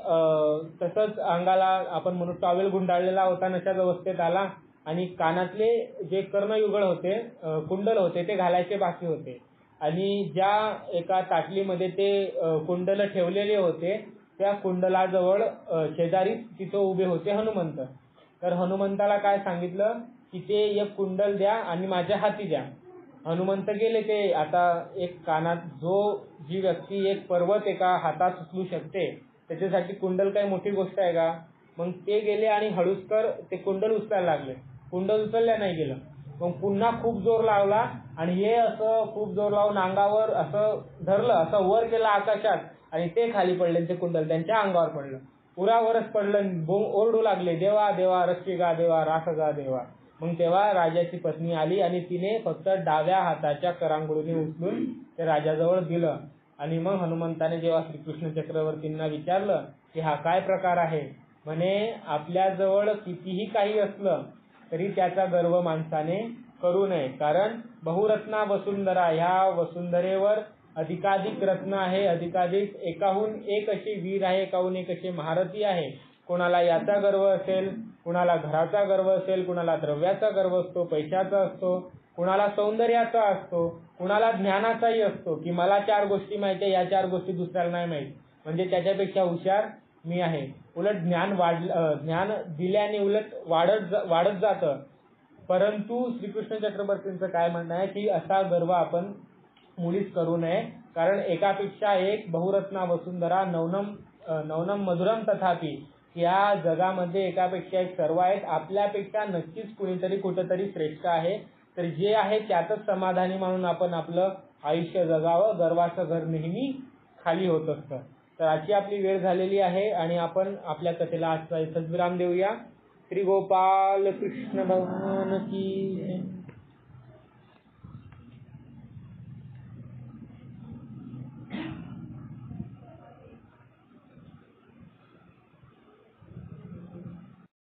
तसंच अंगाला आपण म्हणू टॉवेल गुंडाळलेला होता, नशाच अवस्थेत आला आणि कानातले जे कर्णयुगळ होते, कुंडल होते ते घालायचे बाकी होते. आणि ज्या एका ताटलीमध्ये ते कुंडल ठेवलेले होते त्या कुंडलाजवळ शेजारी तिथं उभे होते हनुमंत. तर हनुमंताला काय सांगितलं की ते एक कुंडल द्या आणि माझ्या हाती द्या. हनुमंत गेले ते आता एक कानात जी व्यक्ती एक पर्वत एका हातात उचलू शकते त्याच्यासाठी कुंडल काही मोठी गोष्ट आहे का? मग ते गेले आणि हळूचकर ते कुंडल उचलायला लागले. कुंडल उचलल्या नाही गेलं. मग पुन्हा खूप जोर लावला आणि हे असं खूप जोर लावून अंगावर असं धरलं, असं वर केलं आकाशात आणि ते खाली पडले. ते कुंडल त्यांच्या अंगावर पडलं, पुरावरच पडलं. ओरडू लागले, देवा देवा रक्षी गा देवा, राख गा देवा. मग तेव्हा राजाची पत्नी आली आणि तिने फक्त डाव्या हाताच्या करांगुळीने उचलून ते राजाजवळ दिलं. आणि मग हनुमंताने जेव्हा श्रीकृष्ण चक्रवर्तींना विचारलं की हा काय प्रकार आहे, म्हणे आपल्याजवळ कितीही काही असलं तरी त्याचा गर्व माणसाने करू नये, कारण बहुरत्ना वसुंधरा, ह्या वसुंधरेवर अधिकाधिक रत्न आहे, अधिकाधिक एकाहून एक अशी वीर आहे, एकाहून एक अशी महारथी आहे. कोणाला याचा गर्व असेल, कुणाला घराचा गर्व असेल, कुणाला द्रव्याचा गर्व असतो, पैशाचा असतो, कुणाला सौंदर्याचा असतो, कुणाला ज्ञानाचाही असतो की मला 4 गोष्टी माहिती आहे, या 4 गोष्टी दुसऱ्याला नाही माहित, म्हणजे त्याच्यापेक्षा हुशार मी आहे. उलट ज्ञान दिल्याने उलट वाढत जातं. परंतु श्रीकृष्ण चक्रवर्तींचं काय म्हणणं आहे की असा गर्व आपण मुळीच करू नये, कारण एकापेक्षा एक बहुरत्ना वसुंधरा नवनम मधुरम तथापि, या जगामध्ये एकापेक्षा एक सर्व आहेत. आपल्यापेक्षा नक्कीच कुणीतरी कुठेतरी श्रेष्ठ आहे. तर जे आहे त्यातच समाधानी म्हणून आपण आपलं आयुष्य जगावं. गर्वाचं घर नेहमी खाली होत असतं. तर आजची आपली वेळ झालेली आहे आणि आपण आपल्या कथेला आजचा इथंच विराम देऊया. श्री गोपाल कृष्ण भगवान की